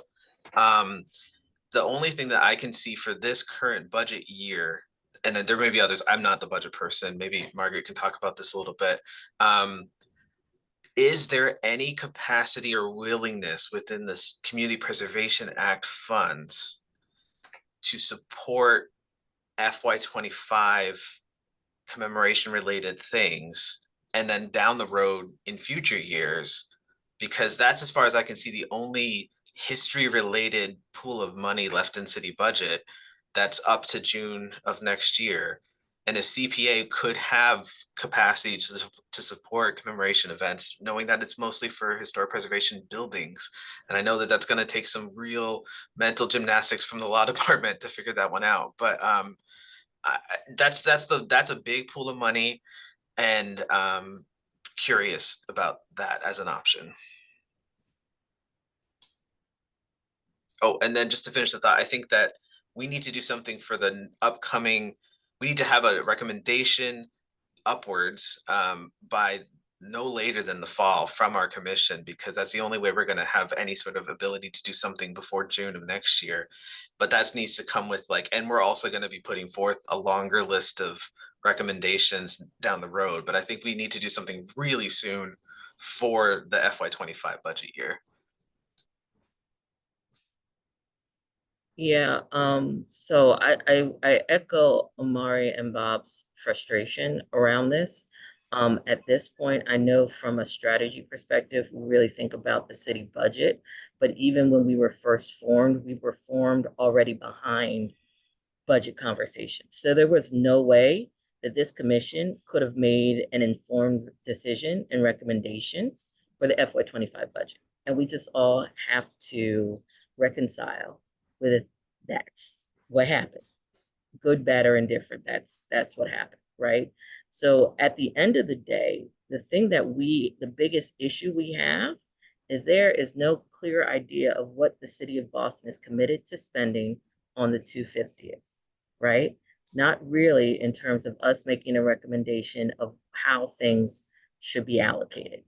The only thing that I can see for this current budget year, and then there may be others, I'm not the budget person, maybe Margaret can talk about this a little bit. Is there any capacity or willingness within this Community Preservation Act funds to support FY25 commemoration related things, and then down the road in future years? Because that's, as far as I can see, the only history related pool of money left in city budget that's up to June of next year. And if CPA could have capacity to support commemoration events, knowing that it's mostly for historic preservation buildings, and I know that that's going to take some real mental gymnastics from the law department to figure that one out, but that's a big pool of money, and curious about that as an option. Oh, and then just to finish the thought, I think that we need to do something for the upcoming, we need to have a recommendation upwards by no later than the fall from our commission, because that's the only way we're going to have any sort of ability to do something before June of next year. But that needs to come with like, and we're also going to be putting forth a longer list of recommendations down the road. But I think we need to do something really soon for the FY25 budget year. Yeah, so I echo Amari and Bob's frustration around this. At this point, I know from a strategy perspective, we really think about the city budget, but even when we were first formed, we were formed already behind budget conversations. So there was no way that this commission could have made an informed decision and recommendation for the FY25 budget. And we just all have to reconcile with it. That's what happened. Good, bad, or indifferent. That's what happened, right? So at the end of the day, the thing that the biggest issue we have is there is no clear idea of what the city of Boston is committed to spending on the 250th, right? Not really in terms of us making a recommendation of how things should be allocated.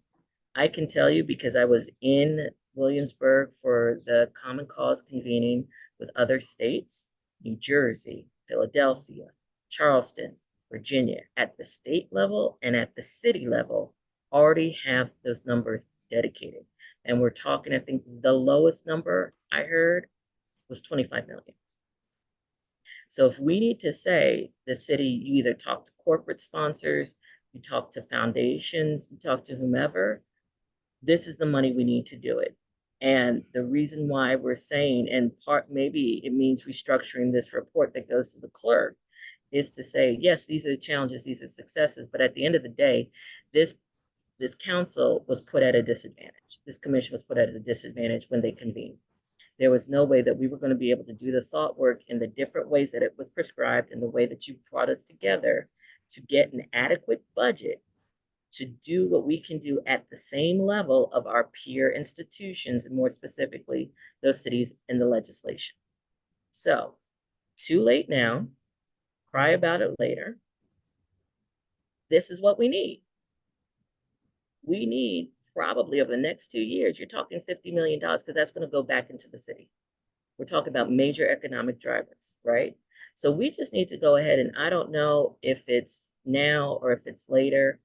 I can tell you because I was in Williamsburg for the Common Cause convening with other states, New Jersey, Philadelphia, Charleston, Virginia, at the state level and at the city level, already have those numbers dedicated. And we're talking, I think the lowest number I heard was 25 million. So if we need to say the city, you either talk to corporate sponsors, you talk to foundations, you talk to whomever, this is the money we need to do it. And the reason why we're saying, and part maybe it means restructuring this report that goes to the clerk, is to say, yes, these are the challenges, these are successes, but at the end of the day, this council was put at a disadvantage. This commission was put at a disadvantage when they convened. There was no way that we were going to be able to do the thought work in the different ways that it was prescribed, in the way that you brought us together to get an adequate budget to do what we can do at the same level of our peer institutions, and more specifically, those cities in the legislation. So, too late now, cry about it later. This is what we need. We need probably over the next 2 years, you're talking $50 million, because that's going to go back into the city. We're talking about major economic drivers, right? So we just need to go ahead, and I don't know if it's now or if it's later.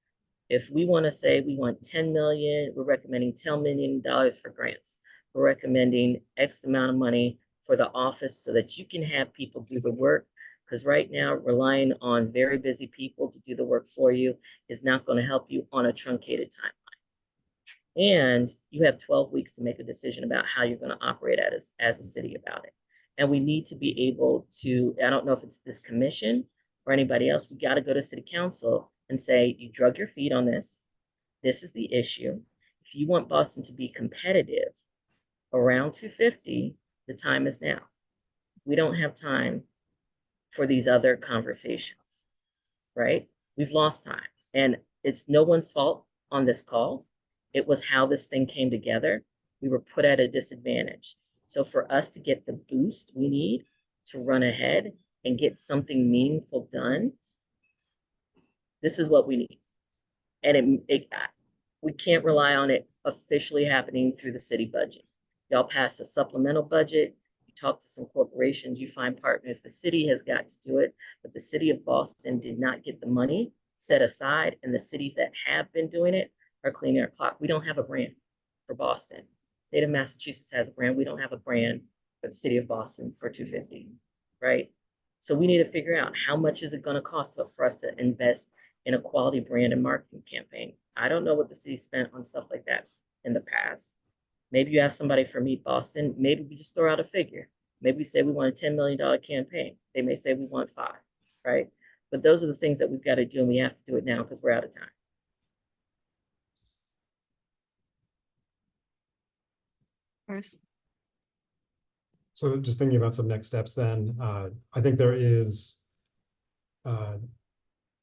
If we want to say we want 10 million, we're recommending $10 million for grants. We're recommending X amount of money for the office so that you can have people do the work. Because right now, relying on very busy people to do the work for you is not going to help you on a truncated timeline. And you have 12 weeks to make a decision about how you're going to operate as a city about it. And we need to be able to, I don't know if it's this commission or anybody else, we got to go to city council and say, you drug your feet on this. This is the issue. If you want Boston to be competitive around 250, the time is now. We don't have time for these other conversations, right? We've lost time, and it's no one's fault on this call. It was how this thing came together. We were put at a disadvantage. So for us to get the boost we need to run ahead and get something meaningful done, this is what we need. And we can't rely on it officially happening through the city budget. Y'all pass a supplemental budget, you talk to some corporations, you find partners. The city has got to do it, but the city of Boston did not get the money set aside, and the cities that have been doing it are cleaning our clock. We don't have a brand for Boston. State of Massachusetts has a brand. We don't have a brand for the city of Boston for 250, right? So we need to figure out how much is it going to cost for us to invest in a quality brand and marketing campaign. I don't know what the city spent on stuff like that in the past. Maybe you ask somebody from Meet Boston. Maybe we just throw out a figure. Maybe we say we want a $10 million campaign. They may say we want 5, right? But those are the things that we've got to do, and we have to do it now because we're out of time. First. So just thinking about some next steps then, I think there is, I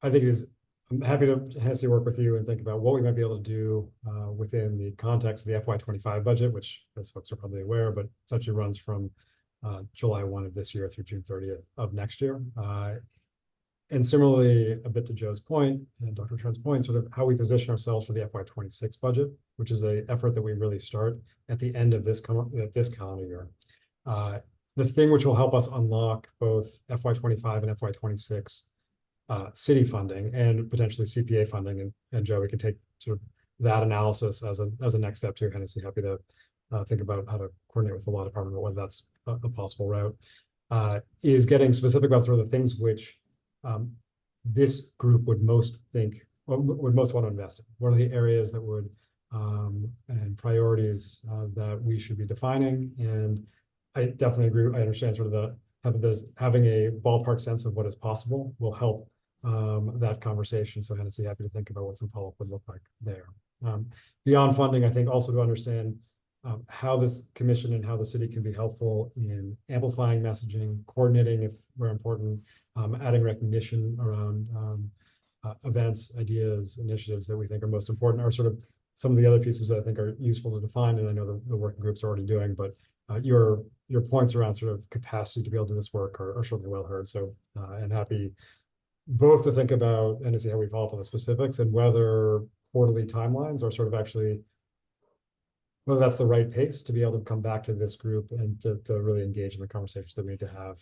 think it is I'm happy to Hennessy work with you and think about what we might be able to do within the context of the FY25 budget, which, as folks are probably aware, but essentially runs from July 1 of this year through June 30th of next year. And similarly, a bit to Joe's point and Dr. Trent's point, sort of how we position ourselves for the FY26 budget, which is an effort that we really start at the end of this calendar year. The thing which will help us unlock both FY25 and FY26 city funding and potentially CPA funding, and Joe, we can take sort of that analysis as a next step too. Hennessy, happy to think about how to coordinate with the law department, whether that's a possible route. Is getting specific about sort of the things which this group would most think, or would most want to invest in. What are the areas that would and priorities that we should be defining? And I definitely agree. I understand sort of having a ballpark sense of what is possible will help that conversation. So Hennessy, happy to think about what some follow-up would look like there. Beyond funding, I think also to understand how this commission and how the city can be helpful in amplifying messaging, coordinating if we're important, adding recognition around events, ideas, initiatives that we think are most important, are sort of some of the other pieces that I think are useful to define. And I know the working groups are already doing, but your points around sort of capacity to be able to do this work are certainly well heard. So and happy both to think about and to see how we follow up on the specifics and whether quarterly timelines are sort of actually, whether that's the right pace to be able to come back to this group and to really engage in the conversations that we need to have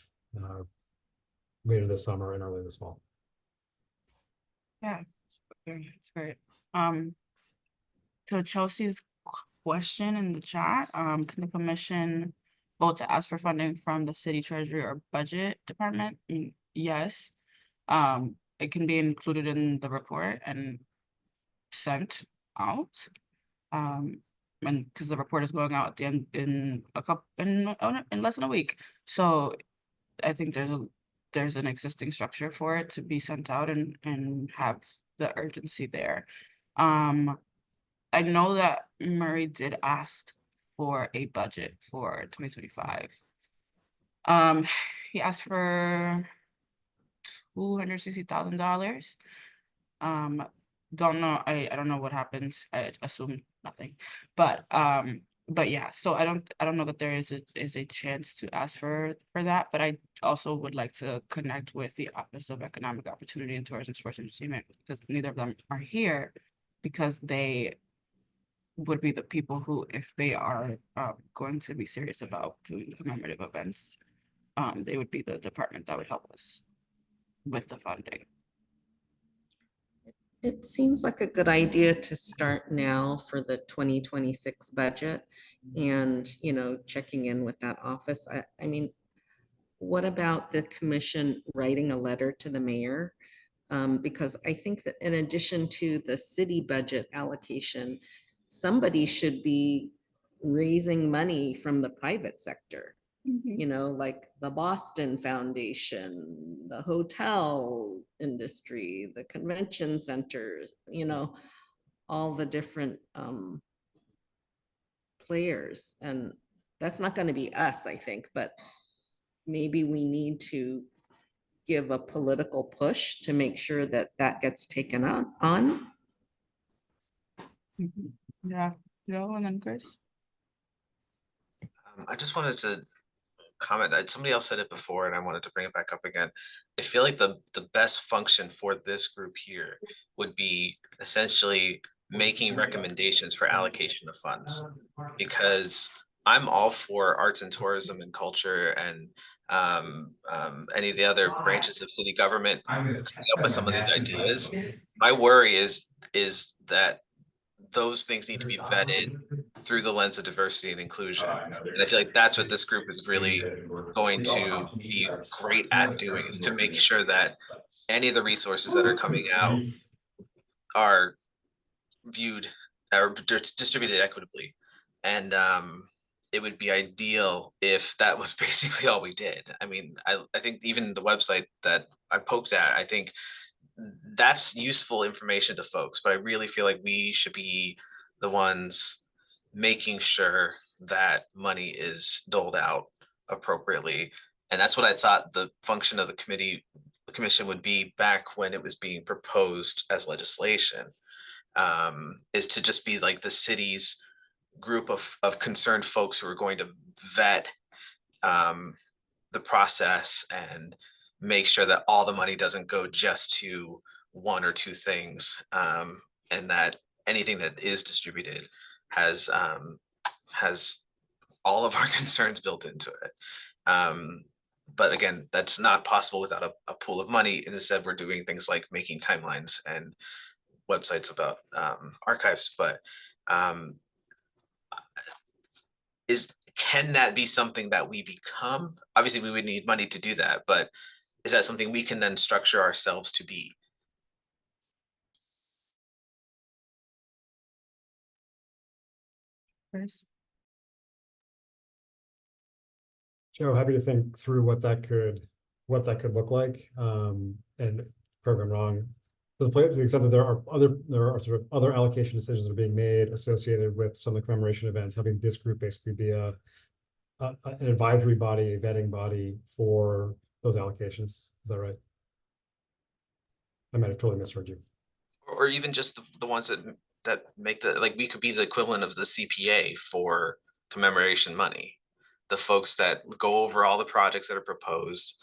later this summer and early this fall. Yeah, it's great. So Chelsea's question in the chat, can the commission vote to ask for funding from the city treasury or budget department? I mean, yes. It can be included in the report and sent out. And because the report is going out at the end in less than a week. So I think there's an existing structure for it to be sent out and have the urgency there. I know that Murray did ask for a budget for 2025. He asked for $260,000. Don't know. I don't know what happened. I assume nothing. But yeah. So I don't know that there is a chance to ask for that. But I also would like to connect with the Office of Economic Opportunity and Tourism, Sports, and Entertainment, because neither of them are here, because they would be the people who, if they are going to be serious about doing commemorative events, they would be the department that would help us with the funding. It seems like a good idea to start now for the 2026 budget and, checking in with that office. I mean, what about the commission writing a letter to the mayor? Because I think that in addition to the city budget allocation, somebody should be raising money from the private sector. Like the Boston Foundation, the hotel industry, the convention centers, all the different players. And that's not going to be us, I think, but maybe we need to give a political push to make sure that that gets taken on. Yeah, Joe, and then Chris. I just wanted to comment. Somebody else said it before and I wanted to bring it back up again. I feel like the best function for this group here would be essentially making recommendations for allocation of funds, because I'm all for arts and tourism and culture and any of the other branches of city government coming up with some of these ideas. My worry is that those things need to be vetted through the lens of diversity and inclusion. And I feel like that's what this group is really going to be great at doing, is to make sure that any of the resources that are coming out are viewed or distributed equitably. And it would be ideal if that was basically all we did. I mean, I think even the website that I poked at, I think that's useful information to folks, but I really feel like we should be the ones making sure that money is doled out appropriately. And that's what I thought the function of the committee commission would be back when it was being proposed as legislation, is to just be like the city's group of concerned folks who are going to vet the process and make sure that all the money doesn't go just to one or two things, and that anything that is distributed has all of our concerns built into it. But again, that's not possible without a pool of money. Instead, we're doing things like making timelines and websites about archives. But can that be something that we become? Obviously, we would need money to do that, but is that something we can then structure ourselves to be? Chris? Joe, happy to think through what that could look like. And correct me if I'm wrong, to the extent that there are sort of other allocation decisions that are being made associated with some of the commemoration events, having this group basically be an advisory body, a vetting body for those allocations. Is that right? I might have totally misheard you. Or even just the ones that make like, we could be the equivalent of the CPA for commemoration money. The folks that go over all the projects that are proposed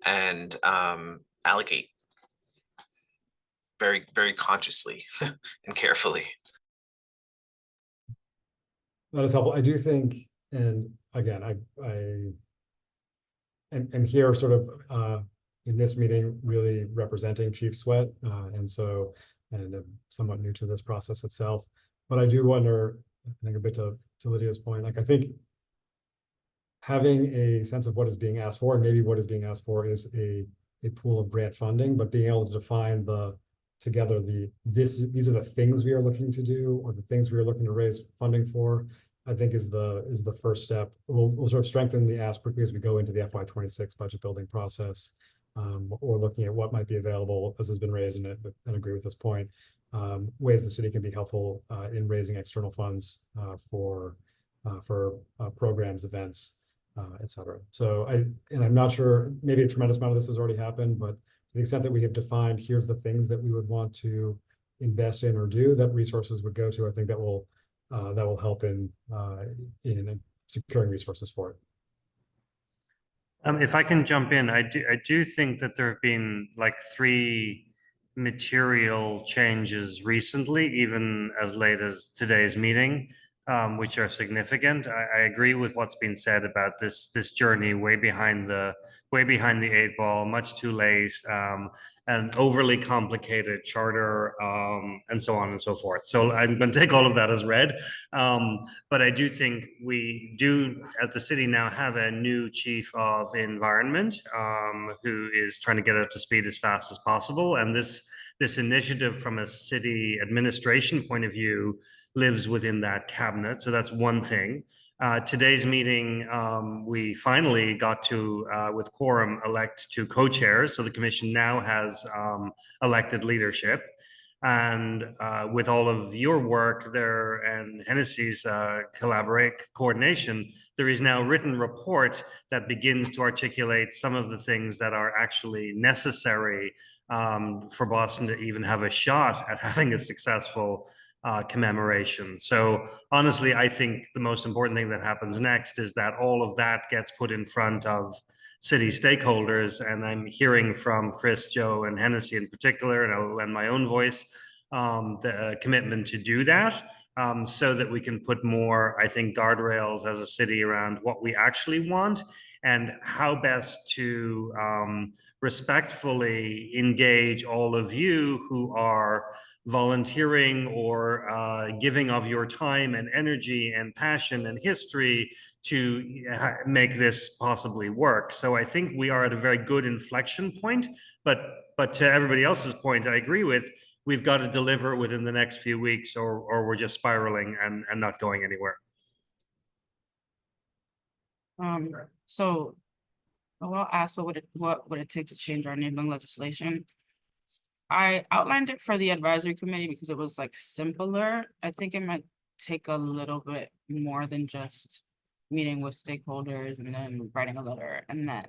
and allocate very, very consciously and carefully. That is helpful. I do think, and again, I am here sort of in this meeting really representing Chief Sweat, and I'm somewhat new to this process itself. But I do wonder, I think a bit to Lydia's point, like I think having a sense of what is being asked for, and maybe what is being asked for is a pool of grant funding, but being able to define these are the things we are looking to do, or the things we are looking to raise funding for, I think is the first step. We'll sort of strengthen the ask quickly as we go into the FY26 budget building process, or looking at what might be available, as has been raised, and agree with this point, ways the city can be helpful in raising external funds for programs, events, et cetera. So I'm not sure, maybe a tremendous amount of this has already happened, but to the extent that we have defined, here's the things that we would want to invest in or do, that resources would go to, I think that will help in securing resources for it. If I can jump in, I do think that there have been like 3 material changes recently, even as late as today's meeting, which are significant. I agree with what's been said about this journey way behind the 8 ball, much too late, an overly complicated charter, and so on and so forth. So I'm going to take all of that as read. But I do think we do at the city now have a new chief of environment, who is trying to get up to speed as fast as possible. And this initiative from a city administration point of view lives within that cabinet. So that's one thing. Today's meeting, we finally got to, with quorum, elect 2 co-chairs. So the commission now has elected leadership. And with all of your work there and Hennessy's coordination, there is now a written report that begins to articulate some of the things that are actually necessary for Boston to even have a shot at having a successful commemoration. So honestly, I think the most important thing that happens next is that all of that gets put in front of city stakeholders. And I'm hearing from Chris, Joe, and Hennessy in particular, and I'll lend my own voice, the commitment to do that, so that we can put more, I think, guardrails as a city around what we actually want and how best to respectfully engage all of you who are volunteering or giving of your time and energy and passion and history to make this possibly work. So I think we are at a very good inflection point, but to everybody else's point, I agree with, we've got to deliver within the next few weeks, or we're just spiraling and not going anywhere. So I'll ask what would it take to change our enabling legislation? I outlined it for the advisory committee because it was like simpler. I think it might take a little bit more than just meeting with stakeholders and then writing a letter and then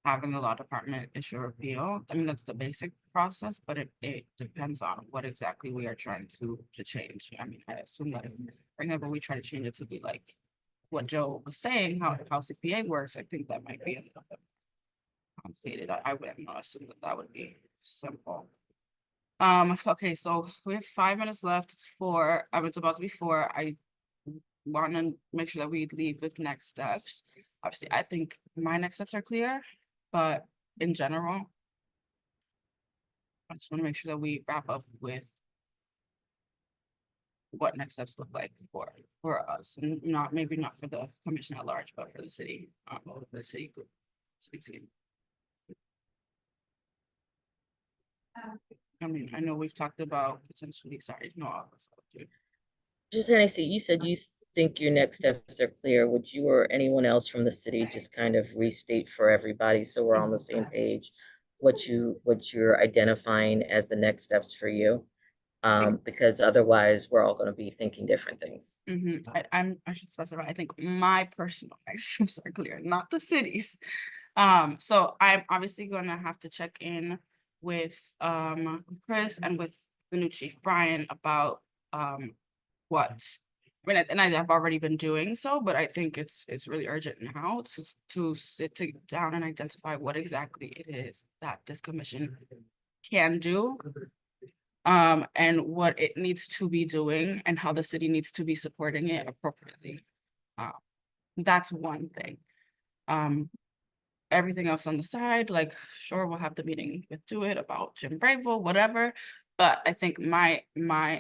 having the law department issue a appeal. I mean, that's the basic process, but it depends on what exactly we are trying to change. I mean, I assume that if, for example, we try to change it to be like what Joe was saying, how CPA works, I think that might be a little bit complicated. I would not assume that would be simple. Okay, so we have 5 minutes left. It's 4. It's about to be 4. I want to make sure that we leave with next steps. Obviously, I think my next steps are clear, but in general, I just want to make sure that we wrap up with what next steps look like for us, and maybe not for the commission at large, but for the city, the city group, city team. I mean, I know we've talked about potentially, sorry, no, all this stuff too. Just Hennessy, you said you think your next steps are clear. Would you or anyone else from the city just kind of restate for everybody so we're on the same page what you're identifying as the next steps for you? Because otherwise we're all going to be thinking different things. I should specify, I think my personal next steps are clear, not the city's. So I'm obviously gonna have to check in with Chris and with the new chief Brian about what, I mean, and I have already been doing so, but I think it's really urgent now to sit down and identify what exactly it is that this commission can do, and what it needs to be doing and how the city needs to be supporting it appropriately. That's one thing. Everything else on the side, like, sure, we'll have the meeting with Do It about Jim Bravo, whatever. But I think my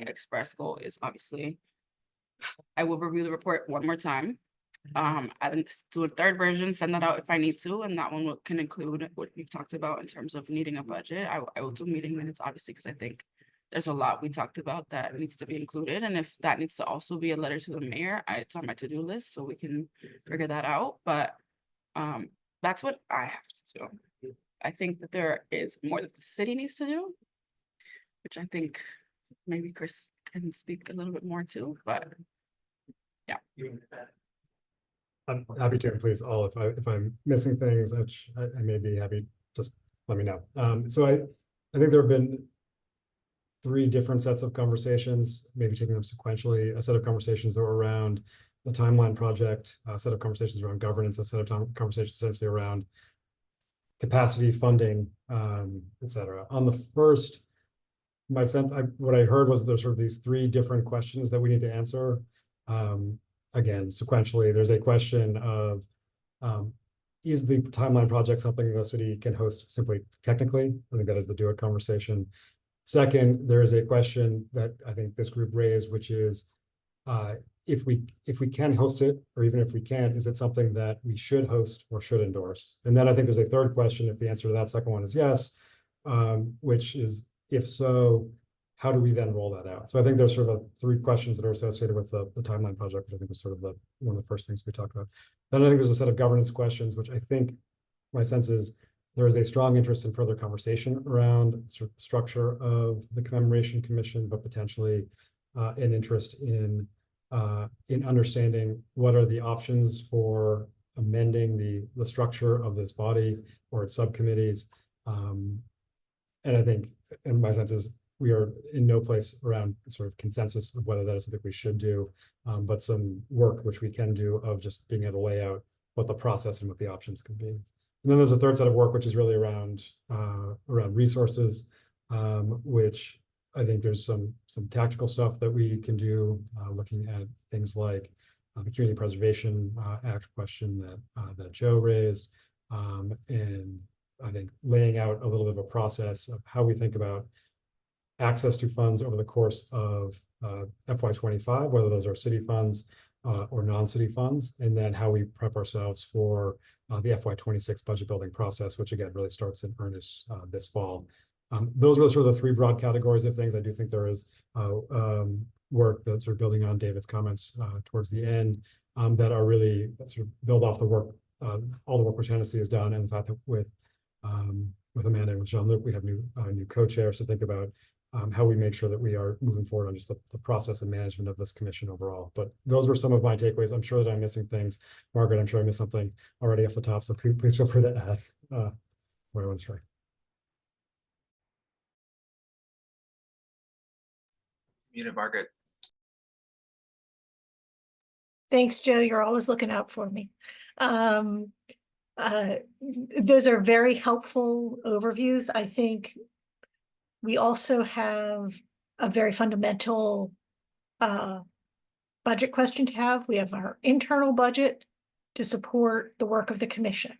express goal is obviously, I will review the report one more time. I will do a 3rd version, send that out if I need to, and that one can include what we've talked about in terms of needing a budget. I will do meeting minutes, obviously, because I think there's a lot we talked about that needs to be included. And if that needs to also be a letter to the mayor, it's on my to-do list, so we can figure that out. But that's what I have to do. I think that there is more that the city needs to do, which I think maybe Chris can speak a little bit more to, but yeah. I'm happy to, please, all, if I'm missing things, which I may be happy, just let me know. So I think there have been 3 different sets of conversations, maybe taking them sequentially, a set of conversations that were around the timeline project, a set of conversations around governance, a set of conversations essentially around capacity, funding, et cetera. On the first, my sense, what I heard was there's sort of these 3 different questions that we need to answer. Again, sequentially, there's a question of, is the timeline project something the city can host simply technically? I think that is the Do It conversation. Second, there is a question that I think this group raised, which is, if we can host it, or even if we can't, is it something that we should host or should endorse? And then I think there's a 3rd question, if the answer to that second one is yes, which is, if so, how do we then roll that out? So I think there's sort of 3 questions that are associated with the timeline project, which I think was sort of one of the first things we talked about. Then I think there's a set of governance questions, which I think my sense is there is a strong interest in further conversation around sort of structure of the Commemoration Commission, but potentially an interest in understanding what are the options for amending the structure of this body or its subcommittees. And I think, and my sense is, we are in no place around sort of consensus of whether that is something we should do, but some work which we can do of just being able to lay out what the process and what the options could be. And then there's a 3rd set of work, which is really around resources, which I think there's some tactical stuff that we can do, looking at things like the Community Preservation Act question that Joe raised, and I think laying out a little bit of a process of how we think about access to funds over the course of FY25, whether those are city funds or non-city funds, and then how we prep ourselves for the FY26 budget building process, which again really starts in earnest this fall. Those were sort of the 3 broad categories of things. I do think there is work that's sort of building on David's comments towards the end, that are really sort of build off the work, all the work which Hennessy has done, and the fact that with Amanda and with Jean-Luc, we have new co-chairs to think about how we make sure that we are moving forward on just the process and management of this commission overall. But those were some of my takeaways. I'm sure that I'm missing things. Margaret, I'm sure I missed something already off the top, so please feel free to add what I want to try. Muted, Margaret. Thanks, Joe. You're always looking out for me. Those are very helpful overviews. I think we also have a very fundamental budget question to have. We have our internal budget to support the work of the commission.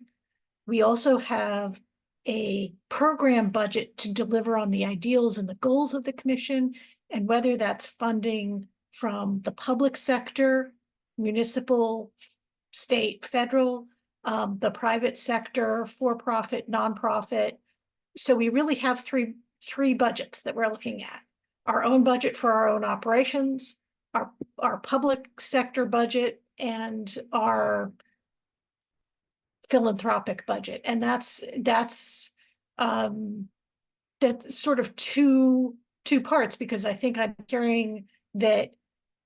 We also have a program budget to deliver on the ideals and the goals of the commission, and whether that's funding from the public sector, municipal, state, federal, the private sector, for-profit, nonprofit. So we really have three budgets that we're looking at. Our own budget for our own operations, our public sector budget, and our philanthropic budget. And that's sort of two parts, because I think I'm hearing that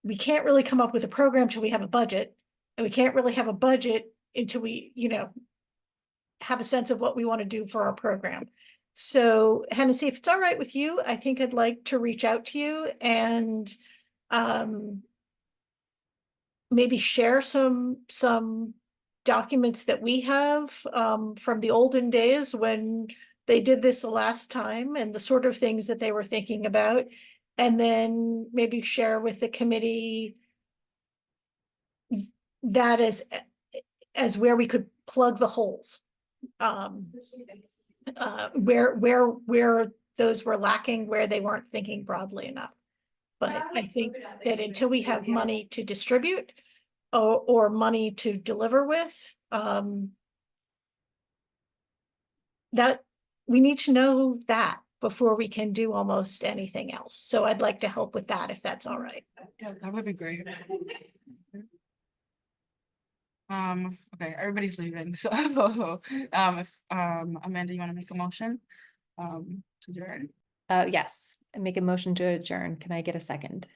we can't really come up with a program till we have a budget, and we can't really have a budget until we, have a sense of what we want to do for our program. So Hennessy, if it's all right with you, I think I'd like to reach out to you and maybe share some documents that we have from the olden days when they did this the last time, and the sort of things that they were thinking about, and then maybe share with the committee that as where we could plug the holes, where those were lacking, where they weren't thinking broadly enough. But I think that until we have money to distribute or money to deliver with, that we need to know that before we can do almost anything else. So I'd like to help with that, if that's all right. Yeah, that would be great. Okay, everybody's leaving, so if Amanda, you want to make a motion to adjourn? Yes, I make a motion to adjourn. Can I get a second?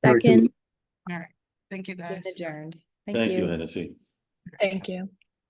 Second. All right, thank you, guys. Adjourned. Thank you, Hennessy. Thank you.